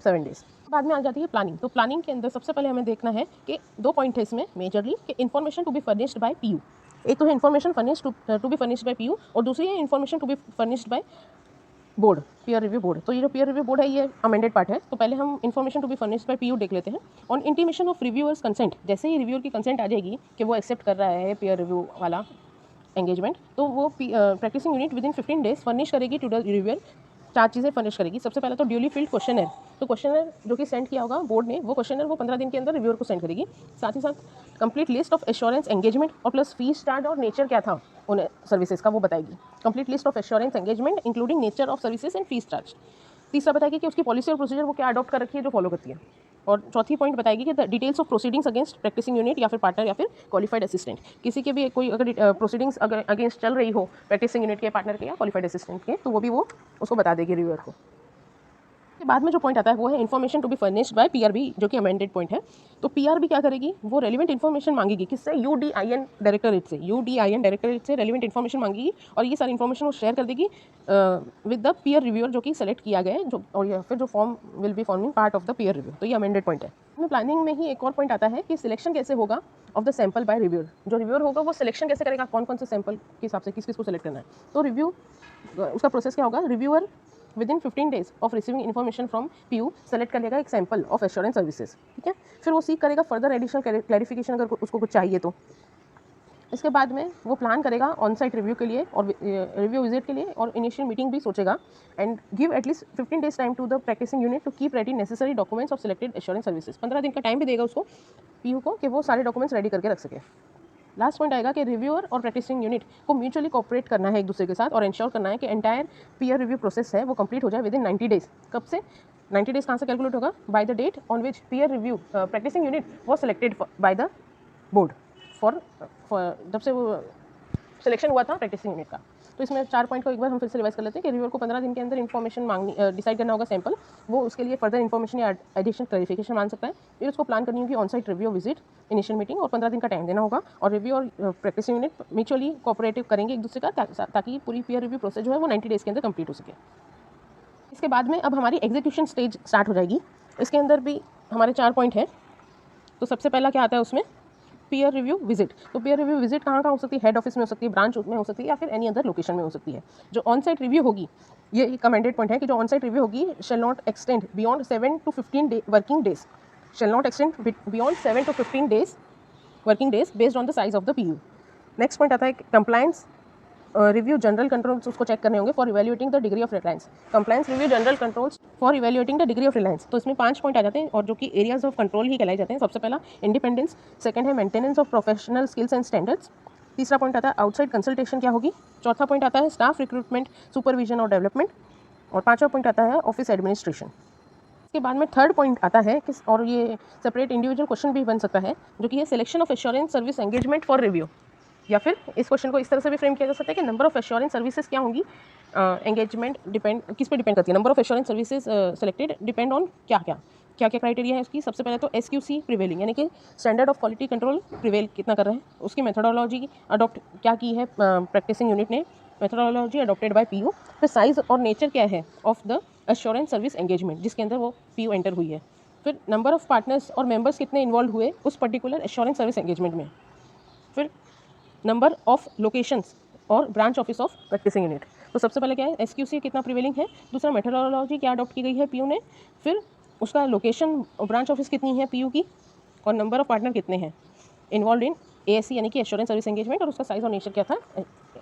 7 days. बाद में आ जाती है प्लानिंग। तो प्लानिंग के अंदर सबसे पहले हमें देखना है कि 2 पॉइंट है इसमें मेजरली, कि information to be furnished by PU. एक तो है information furnished to be furnished by PU और दूसरी है information to be furnished by board, peer review board. तो ये जो पीयर रिव्यू बोर्ड है ये अमेंडेड पार्ट है। तो पहले हम information to be furnished by PU देख लेते हैं। On intimation of reviewer's consent, जैसे ही रिव्यूअर की कंसेंट आ जाएगी कि वो एक्सेप्ट कर रहा है पीयर रिव्यू वाला एंगेजमेंट, तो वो practising unit within 15 days furnish करेगी टू द रिव्यूअर। 4 चीज़ें फर्निश करेगी। सबसे पहले तो ड्यूली फिल्ड क्वेश्चनर, तो क्वेश्चनर जो कि सेंड किया होगा बोर्ड ने, वो क्वेश्चनर वो 15 दिन के अंदर रिव्यूअर को सेंड करेगी। साथ ही साथ complete list of assurance engagement और प्लस फीस चार्ज और नेचर क्या था उन सर्विसेज का वो बताएगी। Complete list of assurance engagement including nature of services and fees charge. तीसरा बताएगी कि उसकी पॉलिसी और प्रोसीजर वो क्या अडॉप्ट कर रखी है जो फॉलो करती है। और चौथी पॉइंट बताएगी कि the details of proceedings against practising unit या फिर पार्टनर या फिर क्वालिफाइड असिस्टेंट, किसी के भी कोई अगर प्रोसीडिंग्स अगेंस्ट चल रही हो प्रैक्टिसिंग यूनिट के, पार्टनर के या क्वालिफाइड असिस्टेंट के, तो वो भी वो उसको बता देगी रिव्यूअर को। के बाद में जो पॉइंट आता है वो है information to be furnished by PRB, जो कि अमेंडेड पॉइंट है। तो PRB क्या करेगी, वो रेलिवेंट इन्फॉर्मेशन मांगेगी किससे, UDIN डायरेक्टरेट से, UDIN डायरेक्टरेट से रेलिवेंट इन्फॉर्मेशन मांगेगी और ये सारी इन्फॉर्मेशन वो शेयर कर देगी विद द पीयर रिव्यूअर जो कि सेलेक्ट किया गया है, जो और या फिर जो form will be forming part of the peer review. तो ये अमेंडेड पॉइंट है। इसमें प्लानिंग में ही एक और पॉइंट आता है कि सिलेक्शन कैसे होगा of the sample by reviewer. जो रिव्यूअर होगा वो सिलेक्शन कैसे करेगा, कौन कौन से सैंपल के हिसाब से किस किस को सेलेक्ट करना है। तो रिव्यू उसका प्रोसेस क्या होगा, reviewer within 15 days of receiving information from PU select कर लेगा एक सैंपल ऑफ एश्योरेंस सर्विसेज, ठीक है। फिर वो सीक करेगा फर्दर एडिशनल क्लैरिफिकेशन अगर उसको कुछ चाहिए तो। इसके बाद में वो प्लान करेगा ऑन साइट रिव्यू के लिए और रिव्यू विजिट के लिए और इनिशियल मीटिंग भी सोचेगा and give at least 15 days time to the practising unit to keep ready necessary documents of selected assurance services. 15 दिन का टाइम भी देगा उसको पीयू को कि वो सारे डॉक्यूमेंट्स रेडी करके रख सके। लास्ट पॉइंट आएगा कि रिव्यूअर और प्रैक्टिसिंग यूनिट को म्यूचुअली कोऑपरेट करना है एक दूसरे के साथ और इंश्योर करना है कि एंटायर पीयर रिव्यू प्रोसेस है वो कंप्लीट हो जाए विद इन 90 डेज। कब से 90 डेज कहाँ से कैलकुलेट होगा, by the date on which peer review practising unit was selected by the board for जब से वो सिलेक्शन हुआ था प्रैक्टिसिंग यूनिट का। तो इसमें 4 पॉइंट को एक बार हम फिर से रिवाइज कर लेते हैं कि रिव्यूअर को 15 दिन के अंदर इन्फॉर्मेशन मांगनी डिसाइड करना होगा सैंपल, वो उसके लिए फर्दर इन्फॉर्मेशन या एडिशनल क्लैरिफिकेशन मांग सकता है। फिर उसको प्लान करनी होगी on site review visit, initial meeting और 15 दिन का टाइम देना होगा और रिव्यू और प्रैक्टिसिंग यूनिट म्यूचुअली कोऑपरेटिव करेंगे एक दूसरे का ताकि पूरी पीयर रिव्यू प्रोसेस जो है वो 90 डेज के अंदर कंप्लीट हो सके। इसके बाद में अब हमारी एग्जीक्यूशन स्टेज स्टार्ट हो जाएगी। इसके अंदर भी हमारे 4 पॉइंट हैं तो सबसे पहला क्या आता है उसमें, पीयर रिव्यू विजिट। तो पीयर रिव्यू विजिट कहाँ कहाँ हो सकती है, हेड ऑफिस में हो सकती है, ब्रांच में हो सकती है, या फिर एनी अदर लोकेशन में हो सकती है। जो ऑन साइट रिव्यू होगी, ये कमेंडेड पॉइंट है कि जो ऑन साइट रिव्यू होगी shall not extend beyond 7 to 15 working days, shall not extend beyond 7 to 15 days working days based on the size of the PU. Next point आता है compliance review general controls, उसको check करने होंगे for evaluating the degree of reliance. Compliance review general controls for evaluating the degree of reliance. तो इसमें 5 point आ जाते हैं और जो कि एरियाज ऑफ कंट्रोल ही कहलाए जाते हैं। सबसे पहला इंडिपेंडेंस, सेकंड है maintenance of professional skills and standards, तीसरा पॉइंट आता है आउटसाइड कंसल्टेशन क्या होगी, चौथा पॉइंट आता है स्टाफ रिक्रूटमेंट, सुपरविजन और डेवलपमेंट, और पांचवा पॉइंट आता है ऑफिस एडमिनिस्ट्रेशन। इसके बाद में थर्ड पॉइंट आता है कि, और ये सेपरेट इंडिविजुअल क्वेश्चन भी बन सकता है, जो कि है selection of assurance service engagement for review. या फिर इस क्वेश्चन को इस तरह से भी फ्रेम किया जा सकता है कि नंबर ऑफ एश्योरेंस सर्विसेज क्या होंगी, एंगेजमेंट डिपेंड किस पे डिपेंड करती है, number of assurance services selected depend on क्या क्या क्राइटेरिया है उसकी। सबसे पहले तो SQC प्रिवेलिंग, यानी कि standard of quality control prevail कितना कर रहे हैं, उसकी मेथोडोलॉजी अडॉप्ट क्या की है प्रैक्टिसिंग यूनिट ने, मेथोडोलॉजी अडॉप्टेड बाय PU। फिर साइज और नेचर क्या है of the assurance service engagement जिसके अंदर वो PU एंटर हुई है। फिर नंबर ऑफ पार्टनर्स और मेंबर्स कितने इन्वॉल्व हुए उस पर्टिकुलर एश्योरेंस सर्विस एंगेजमेंट में। फिर नंबर ऑफ लोकेशंस और branch office of practising unit. तो सबसे पहले क्या है, SQC कितना प्रिवेलिंग है, दूसरा मेथोडोलॉजी क्या अडॉप्ट की गई है PU ने, फिर उसका लोकेशन और ब्रांच ऑफिस कितनी है PU की, और नंबर ऑफ पार्टनर कितने हैं इन्वॉल्व इन ASE यानी कि एश्योरेंस सर्विस एंगेजमेंट, और उसका साइज और नेचर क्या था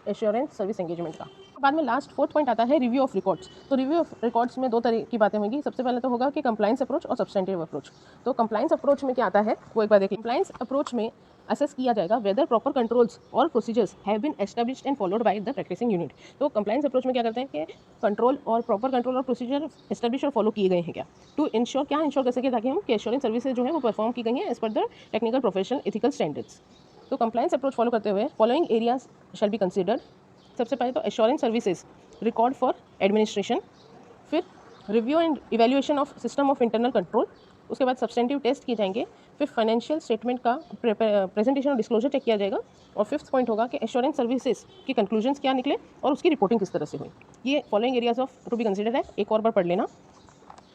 एश्योरेंस सर्विस एंगेजमेंट का। बाद में लास्ट फोर्थ पॉइंट आता है रिव्यू ऑफ रिकॉर्ड्स। तो रिव्यू ऑफ रिकॉर्ड्स में दो तरह की बातें होंगी। सबसे पहले तो होगा कि कंप्लायंस अप्रोच और सब्सटेंटिव अप्रोच। तो कंप्लायंस अप्रोच में क्या आता है वो एक बार देखिए। कंप्लायंस अप्रोच में असेस किया जाएगा वेदर प्रॉपर कंट्रोल्स और procedures have been established and followed by the practising unit. तो कंप्लायंस अप्रोच में क्या करते हैं कि कंट्रोल और प्रॉपर कंट्रोल और प्रोसीजर एस्टैब्लिश और फॉलो किए गए हैं क्या, टू इंश्योर क्या इंश्योर कर सके ताकि हम कि एश्योरेंस सर्विसेज जो है वो परफॉर्म की गई हैं as per the technical professional ethical standards. तो कंप्लायंस अप्रोच फॉलो करते हुए following areas shall be considered. सबसे पहले तो assurance services, record for administration, फिर review and evaluation of system of internal control, उसके बाद सब्सटेंटिव टेस्ट किए जाएंगे, फिर फाइनेंशियल स्टेटमेंट का प्रेजेंटेशन और डिस्क्लोजर चेक किया जाएगा, और फिफ्थ पॉइंट होगा कि एश्योरेंस सर्विसेज की कंक्लूजन्स क्या निकले और उसकी रिपोर्टिंग किस तरह से हुई। ये following areas of to be considered है, एक और बार पढ़ लेना।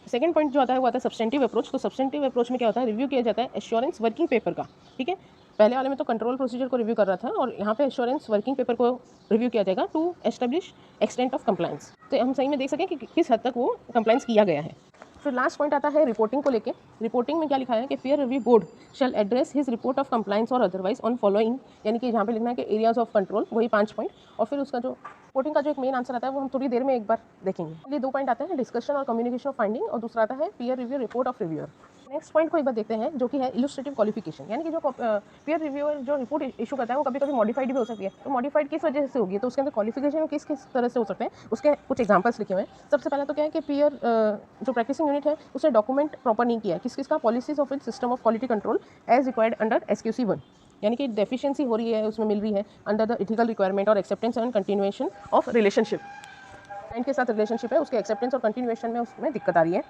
सेकंड पॉइंट जो आता है वो आता है सब्सटेंटिव अप्रोच। तो सब्सटेंटिव अप्रोच में क्या होता है, रिव्यू किया जाता है एश्योरेंस वर्किंग पेपर का, ठीक है। पहले वाले में तो कंट्रोल प्रोसीजर को रिव्यू कर रहा था और यहाँ पे एश्योरेंस वर्किंग पेपर को रिव्यू किया जाएगा to establish extent of compliance. तो हम सही में देख सकें कि किस हद तक वो कंप्लायंस किया गया है। फिर लास्ट पॉइंट आता है रिपोर्टिंग को लेके। रिपोर्टिंग में क्या लिखा है कि peer review board shall address his report of compliance और अदरवाइज ऑन फॉलोइंग, यानी कि यहाँ पे लिखना है कि एरियाज ऑफ कंट्रोल, वही 5 पॉइंट। और फिर उसका जो रिपोर्टिंग का जो एक मेन आंसर आता है वो हम थोड़ी देर में एक बार देखेंगे। ये 2 पॉइंट आते हैं, डिस्कशन और कम्युनिकेशन ऑफ फाइंडिंग, और दूसरा आता है peer review report of reviewer. Next point को एक बार देखते हैं जो कि है इलस्ट्रेटिव क्वालिफिकेशन, यानी कि जो पीयर रिव्यूअर जो रिपोर्ट इशू करता है वो कभी कभी मॉडिफाइड भी हो सकती है। तो मॉडिफाइड किस वजह से होगी, तो उसके अंदर क्वालिफिकेशन किस किस तरह से हो सकते हैं उसके कुछ एग्जांपल्स लिखे हुए हैं। सबसे पहले तो क्या है कि पीयर जो प्रैक्टिसिंग यूनिट है उसने डॉक्यूमेंट प्रॉपर नहीं किया है किस किस का, policies of its system of quality control as required under SQC 1, यानी कि डेफिशिएंसी हो रही है उसमें मिल रही है अंडर द एथिकल रिक्वायरमेंट और acceptance and continuation of relationship, client के साथ रिलेशनशिप है उसके एक्सेप्टेंस और कंटिन्यूएशन में उसमें दिक्कत आ रही है।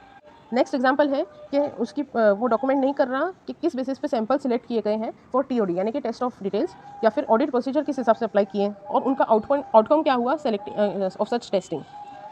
नेक्स्ट एग्जांपल है कि उसकी वो डॉक्यूमेंट नहीं कर रहा कि किस बेसिस पे सैंपल सिलेक्ट किए गए हैं फॉर TOD, यानी कि टेस्ट ऑफ डिटेल्स, या फिर ऑडिट प्रोसीजर किस हिसाब से अप्लाई किए हैं और उनका आउटकम क्या हुआ सेलेक्ट ऑफ सच टेस्टिंग।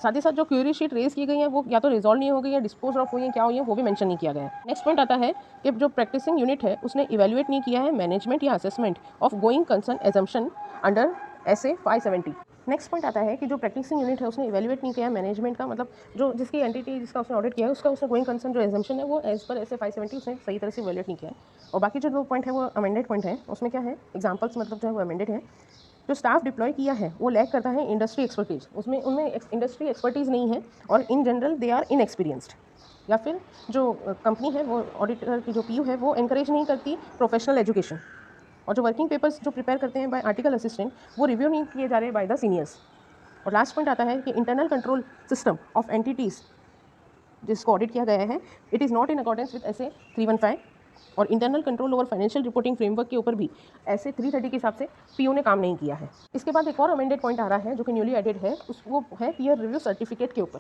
साथ ही साथ जो क्वेरी शीट रेज की गई है वो या तो रिजॉल्व नहीं हो गई है, डिस्पोज ऑफ हुई है, क्या हुई है वो भी मेंशन नहीं किया गया है। नेक्स्ट पॉइंट आता है कि जो प्रैक्टिसिंग यूनिट है उसने इवैल्यूएट नहीं किया है मैनेजमेंट या assessment of going concern assumption under SA 570। Next point आता है कि जो प्रैक्टिसिंग यूनिट है उसने इवैल्यूएट नहीं किया है मैनेजमेंट का, मतलब जो जिसकी एंटिटी जिसका उसने ऑडिट किया है उसका उसने गोइंग कंसर्न जो एजम्पशन है वो एज पर SA 570 उसने सही तरह से इवैल्यूएट नहीं किया है। और बाकी जो 2 पॉइंट है वो अमेंडेड पॉइंट है, उसमें क्या है एग्जाम्पल्स मतलब जो है वो अमेंडेड है। जो स्टाफ डिप्लॉय किया है वो लैक करता है इंडस्ट्री एक्सपर्टीज, उसमें उनमें इंडस्ट्री एक्सपर्टीज़ नहीं है और in general they are inexperienced. या फिर जो कंपनी है वो ऑडिटर की जो PU है वो एनकरेज नहीं करती प्रोफेशनल एजुकेशन, और जो वर्किंग पेपर्स जो प्रिपेयर करते हैं बाय आर्टिकल असिस्टेंट वो रिव्यू नहीं किए जा रहे बाय द सीनियर्स। और लास्ट पॉइंट आता है कि internal control system of entities जिसको ऑडिट किया गया है it is not in accordance with SA 315, और internal control over financial reporting framework के ऊपर भी SA 330 के हिसाब से PU ने काम नहीं किया है। इसके बाद एक और अमेंडेड पॉइंट आ रहा है जो कि न्यूली एडेड है, वो है पीयर रिव्यू सर्टिफिकेट के ऊपर।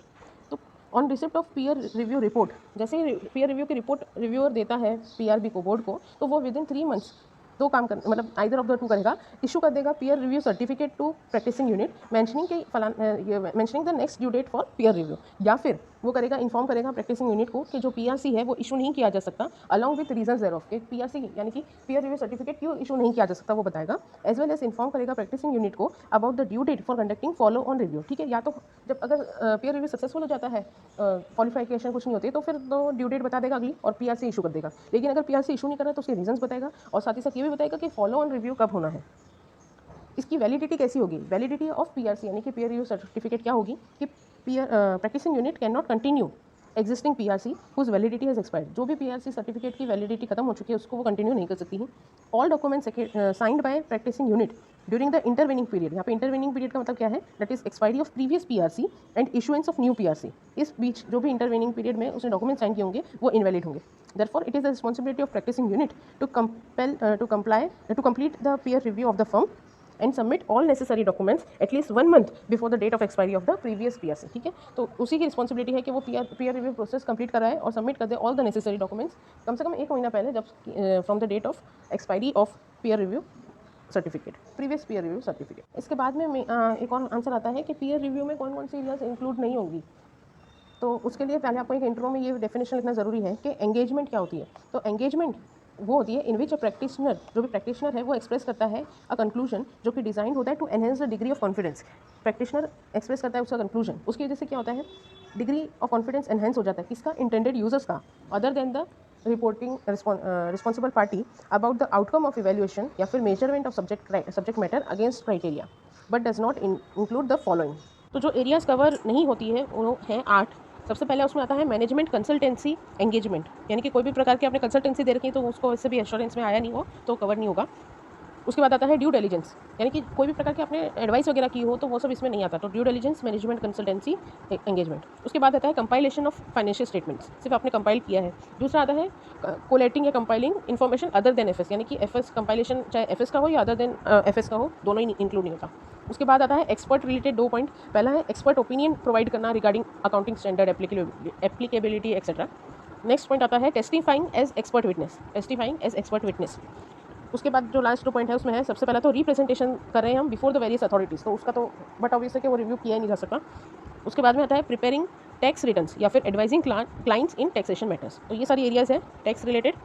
तो on receipt of peer review report, जैसे ही पीयर रिव्यू की रिपोर्ट रिव्यूअर देता है PRB को, बोर्ड को, तो वो विद इन 3 मंथ्स 2 काम कर मतलब आइदर ऑफ द 2 करेगा, इशू कर देगा peer review certificate to practising unit mentioning the next due date for peer review, या फिर वो करेगा, इन्फॉर्म करेगा प्रैक्टिसिंग यूनिट को कि जो पीआरसी है वो इशू नहीं किया जा सकता, अलॉन्ग विद रीजन देयरऑफ के पीआरसी यानी कि पीयर रिव्यू सर्टिफिकेट क्यों इशू नहीं किया जा सकता वो बताएगा, एज वेल एज इन्फॉर्म करेगा प्रैक्टिसिंग यूनिट को about the due date for conducting follow on review. ठीक है, या तो जब अगर पीयर रिव्यू सक्सेसफुल हो जाता है, क्वालिफिकेशन कुछ नहीं होती, तो फिर तो ड्यू डेट बता देगा अगली और पीआरसी इशू कर देगा। लेकिन अगर पीआरसी इशू नहीं कर रहा तो उसके रीजंस बताएगा और साथ ही साथ ये भी बताएगा कि फॉलो ऑन रिव्यू कब होना है। इसकी वैलिडिटी कैसी होगी, वैलिडिटी ऑफ पीआरसी यानी कि पीयर रिव्यू सर्टिफिकेट क्या होगी कि practising unit can not continue existing PRC whose validity has expired. जो भी पीआरसी सर्टिफिकेट की वैलिडिटी खत्म हो चुकी है उसको वो कंटिन्यू नहीं कर सकती है। All documents signed by practising unit during the intervening period. यहाँ पे इंटरवेनिंग पीरियड का मतलब क्या है, that is expiry of previous PRC and issuance of new PRC. इस बीच जो भी इंटरवेनिंग पीरियड में उसने डॉक्यूमेंट साइन किए होंगे वो इनवैलिड होंगे। Therefore, it is the responsibility of practicing unit to complete the peer review of the firm and submit all necessary documents at least 1 month before the date of expiry of the previous PRC। ठीक है, तो उसी की responsibility है कि वो peer review process complete कराए और सबमिट कर दे ऑल द नेसेसरी डॉक्यूमेंट्स कम से कम 1 महीना पहले, जब from the date of expiry of peer review certificate, previous peer review certificate. इसके बाद में एक और आंसर आता है कि peer review में कौन कौन सी एरियाज इंक्लूड नहीं होंगी। तो उसके लिए पहले आपको एक इंट्रो में ये डेफिनेशन लिखना ज़रूरी है कि एंगेजमेंट क्या होती है। तो एंगेजमेंट वो होती है इन विच अ प्रैक्टिशनर, जो भी प्रैक्टिशनर है वो एक्सप्रेस करता है अ कंक्लूजन जो कि डिज़ाइन होता है to enhance the degree of confidence. Practitioner express करता है उसका कंक्लूजन, उसकी वजह से क्या होता है, डिग्री ऑफ कॉन्फिडेंस एनहेंस हो जाता है किसका, इंटेंडेड यूजर्स का, other than the reporting responsible party about the outcome of evaluation या फिर measurement of subject matter against criteria, but does not include the following. तो जो एरियाज कवर नहीं होती है वो हैं 8। सबसे पहले उसमें आता है मैनेजमेंट कंसल्टेंसी एंगेजमेंट, यानी कि कोई भी प्रकार की आपने कंसल्टेंसी दे रखी है तो उसको वैसे भी एश्योरेंस में आया नहीं हो तो कवर नहीं होगा। उसके बाद आता है ड्यू डिलिजेंस, यानी कि कोई भी प्रकार की आपने एडवाइस वगैरह की हो तो वो सब इसमें नहीं आता, तो due diligence, management consultancy engagement. उसके बाद आता है कंपाइलेशन ऑफ फाइनेंशियल स्टेटमेंट्स, सिर्फ आपने कंपाइल किया है। दूसरा आता है कोलेटिंग या compiling information other than FS, यानी कि एफएस कंपाइलेशन चाहे एफएस का हो या अदर देन एफएस का हो, दोनों ही इंक्लूड नहीं होता। उसके बाद आता है एक्सपर्ट रिलेटेड 2 पॉइंट। पहला है एक्सपर्ट ओपिनियन प्रोवाइड करना regarding accounting standard, applicability etcetera. Next point आता है testifying as expert witness, testifying as expert witness. उसके बाद जो लास्ट 2 पॉइंट है उसमें है सबसे पहला तो रिप्रेजेंटेशन कर रहे हैं हम बिफोर द वेरियस अथॉरिटीज़, तो उसका तो बट ऑब्वियस है कि वो रिव्यू किया ही नहीं जा सकता। उसके बाद में आता है प्रिपेयरिंग टैक्स रिटर्न्स या फिर advising clients in taxation matters. तो ये सारी एरियाज़ है टैक्स रिलेटेड,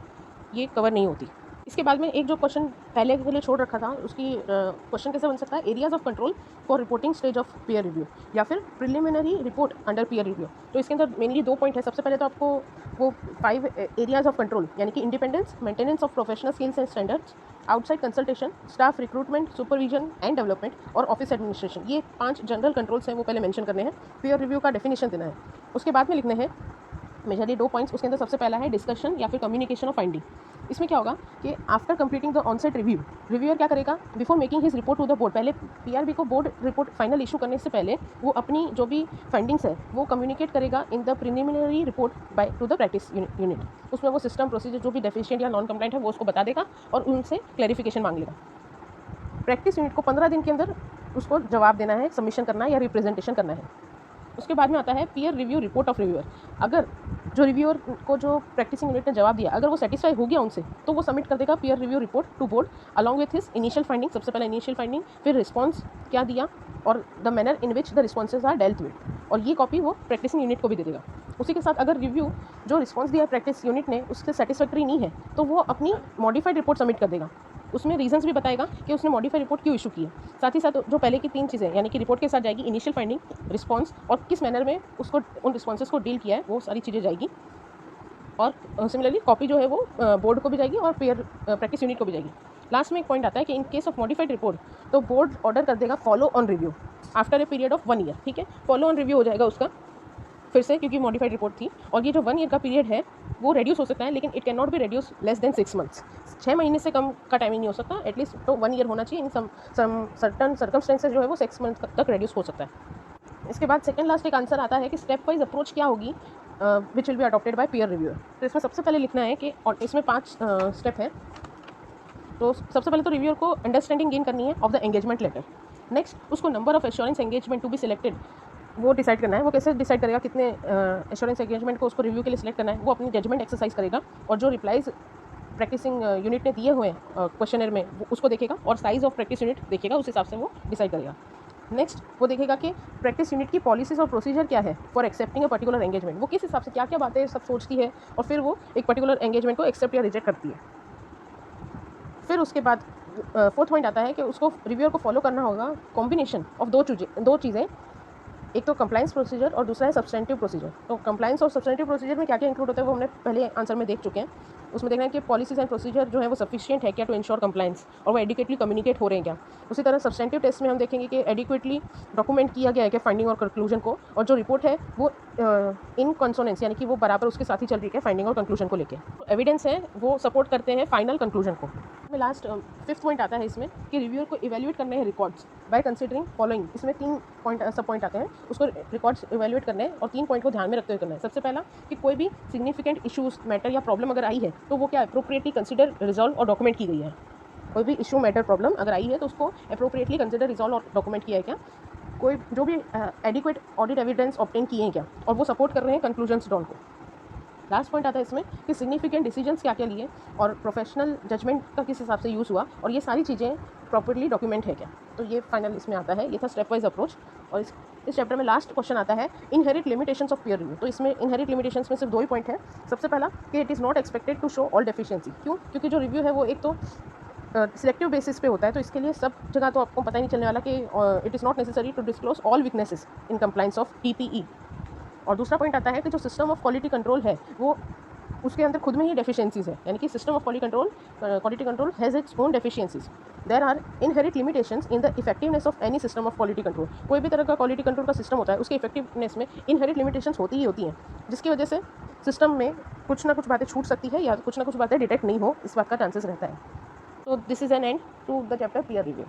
ये कवर नहीं होती। इसके बाद में एक जो क्वेश्चन पहले के लिए छोड़ रखा था, उसकी क्वेश्चन कैसे बन सकता है, areas of control for reporting stage of peer review या फिर preliminary report under peer review. तो इसके अंदर मेनली 2 पॉइंट है। सबसे पहले तो आपको वो 5 एरियाज ऑफ कंट्रोल यानी कि independence, maintenance of professional skills and standards, outside consultation, staff recruitment, supervision and development और ऑफिस एडमिनिस्ट्रेशन, ये 5 जनरल कंट्रोल्स हैं, वो पहले मेंशन करने हैं। पीयर रिव्यू का डेफिनेशन देना है। उसके बाद में लिखने हैं मेजरली 2 पॉइंट्स। उसके अंदर सबसे पहला है डिस्कशन या फिर कम्युनिकेशन ऑफ फाइंडिंग। इसमें क्या होगा कि after completing the onsite review, reviewer क्या करेगा, before making his report to the board, पहले पीआरबी को बोर्ड रिपोर्ट फाइनल इशू करने से पहले वो अपनी जो भी फाइंडिंग्स है वो कम्युनिकेट करेगा in the preliminary report by two the practice unit. उसमें वो सिस्टम प्रोसीजर जो भी डेफिशिएंट या नॉन कंप्लाइंट है वो उसको बता देगा और उनसे क्लैरिफिकेशन मांग लेगा। प्रैक्टिस यूनिट को 15 दिन के अंदर उसको जवाब देना है, सबमिशन करना है या रिप्रेजेंटेशन करना है। उसके बाद में आता है peer review report of reviewer. अगर जो रिव्यूअर को जो प्रैक्टिसिंग यूनिट ने जवाब दिया अगर वो सेटिस्फाई हो गया उनसे, तो वो सबमिट कर देगा peer review report to board along with his initial finding. सबसे पहले इनिशियल फाइंडिंग, फिर रिस्पॉन्स क्या दिया और the manner in which the responses are dealt with, और ये कॉपी वो प्रैक्टिसिंग यूनिट को भी दे देगा। उसी के साथ अगर रिव्यू जो रिस्पॉन्स दिया प्रैक्टिस यूनिट ने उससे सेटिस्फैक्ट्री नहीं है तो वो अपनी मॉडिफाइड रिपोर्ट सबमिट कर देगा। उसमें रीजंस भी बताएगा कि उसने मॉडिफाइड रिपोर्ट क्यों इशू की है। साथ ही साथ जो पहले की 3 चीज़ें यानी कि रिपोर्ट के साथ जाएगी इनिशियल फाइंडिंग, रिस्पॉन्स और किस मैनर में उसको उन रिस्पॉन्सेस को डील किया है, वो सारी चीज़ें जाएगी। और सिमिलरली कॉपी जो है वो बोर्ड को भी जाएगी और प्रैक्टिस यूनिट को भी जाएगी। लास्ट में एक पॉइंट आता है कि in case of modified report तो बोर्ड ऑर्डर कर देगा follow on review after a period of 1 year. ठीक है, फॉलो ऑन रिव्यू हो जाएगा उसका फिर से, क्योंकि मॉडिफाइड रिपोर्ट थी। और ये जो 1 ईयर का पीरियड है वो रेड्यूस हो सकता है, लेकिन it can not be reduce less than 6 months. 6 महीने से कम का टाइमिंग नहीं हो सकता, एटलीस्ट तो 1 ईयर होना चाहिए। इन सम सर्टन सर्कमस्टेंसेज जो है वो 6 मंथ तक रेड्यूस हो सकता है। इसके बाद सेकंड लास्ट एक आंसर आता है कि स्टेप वाइज अप्रोच क्या होगी which will be adopted by peer reviewer. तो इसमें सबसे पहले लिखना है कि, और इसमें 5 स्टेप है। तो सबसे पहले तो रिव्यूअर को अंडरस्टैंडिंग गेन करनी है of the engagement letter. Next उसको number of assurance engagement to be selected वो डिसाइड करना है। वो कैसे डिसाइड करेगा कितने एश्योरेंस एंगेजमेंट को उसको रिव्यू के लिए सिलेक्ट करना है, वो अपनी जजमेंट एक्सरसाइज करेगा और जो रिप्लाइज प्रैक्टिसिंग यूनिट ने दिए हुए हैं क्वेश्चनर में वो उसको देखेगा और साइज़ ऑफ प्रैक्टिस यूनिट देखेगा, उस हिसाब से वो डिसाइड करेगा। नेक्स्ट वो देखेगा कि प्रैक्टिस यूनिट की पॉलिसीज़ और प्रोसीजर क्या है for accepting a particular engagement, वो किस हिसाब से क्या क्या बातें सब सोचती है और फिर वो एक पर्टिकुलर एंगेजमेंट को एक्सेप्ट या रिजेक्ट करती है। फिर उसके बाद फोर्थ पॉइंट आता है कि उसको रिव्यूअर को फॉलो करना होगा कॉम्बिनेशन ऑफ दो चीज़ें, एक तो कंप्लाइंस प्रोसीजर और दूसरा है सब्सटेंटिव प्रोसीजर। तो कंप्लाइंस और सब्सटेंटिव प्रोसीजर में क्या क्या इंक्लूड होता है वो हमने पहले आंसर में देख चुके हैं। उसमें देखना है कि पॉलिसीज एंड प्रोसीजर जो है वो सफिशिएंट है क्या टू इंश्योर कंप्लाइंस, और वो एडिक्वेटली कम्युनिकेट हो रहे हैं क्या। उसी तरह सब्सटेंटिव टेस्ट में हम देखेंगे कि एडिक्वेटली डॉक्यूमेंट किया गया है कि फाइंडिंग और कंक्लूजन को, और जो रिपोर्ट है वो इन कंसोनेंस यानी कि वो बराबर उसके साथ ही चल रही है फाइंडिंग और कंक्लूजन को लेकर। एविडेंस है वो सपोर्ट करते हैं फाइनल कंक्लूजन को। में लास्ट फिफ्थ पॉइंट आता है इसमें कि रिव्यूअर को इवेल्युएट करने हैं रिकॉर्ड्स बाय कंसिडरिंग फॉलोइंग। इसमें 3 सब पॉइंट आते हैं, उसको रिकॉर्ड्स इवेल्युएट करने हैं और 3 पॉइंट को ध्यान में रखते हुए करना है। सबसे पहला कि कोई भी सिग्निफिकेंट इशूज़ मैटर या प्रॉब्लम अगर आई है तो वो क्या अप्रोप्रिएटली कंसिडर रिजॉल्व और डॉक्यूमेंट की गई है। कोई भी इशू मैटर प्रॉब्लम अगर आई है तो उसको अप्रोप्रिएटली कंसिडर रिजॉल्व और डॉक्यूमेंट किया है क्या, कोई जो भी एडिक्वेट ऑडिट एविडेंस ऑब्टेन किए हैं क्या, और वो सपोर्ट कर रहे हैं कंक्लूजन्स डॉन को। लास्ट पॉइंट आता है इसमें कि सिग्निफिकेंट डिसीजंस क्या क्या लिए और प्रोफेशनल जजमेंट का किस हिसाब से यूज़ हुआ, और ये सारी चीज़ें प्रॉपर्ली डॉक्यूमेंट है क्या। तो ये फाइनल इसमें आता है। ये था स्टेप वाइज अप्रोच। और इस चैप्टर में लास्ट क्वेश्चन आता है inherit limitations of peer review. तो इसमें इनहेरिट लिमिटेशंस में सिर्फ 2 ही पॉइंट है। सबसे पहला कि it is not expected to show all deficiency. क्यों? क्योंकि जो रिव्यू है वो एक तो सिलेक्टिव बेसिस पे होता है, तो इसके लिए सब जगह तो आपको पता ही नहीं चलने वाला कि it is not necessary to disclose all weaknesses in compliance of TPE। और दूसरा पॉइंट आता है कि जो सिस्टम ऑफ क्वालिटी कंट्रोल है वो उसके अंदर खुद में ही डेफिशिएंसीज है, यानी कि system of quality control has its own deficiencies. There are inherent limitations in the effectiveness of any system of quality control. कोई भी तरह का क्वालिटी कंट्रोल का सिस्टम होता है उसके इफेक्टिवनेस में इनहेरिट लिमिटेशंस होती ही होती हैं, जिसकी वजह से सिस्टम में कुछ ना कुछ बातें छूट सकती है या कुछ ना कुछ बातें डिटेक्ट नहीं हो, इस बात का चांसेस रहता है। तो this is an end to the chapter peer review.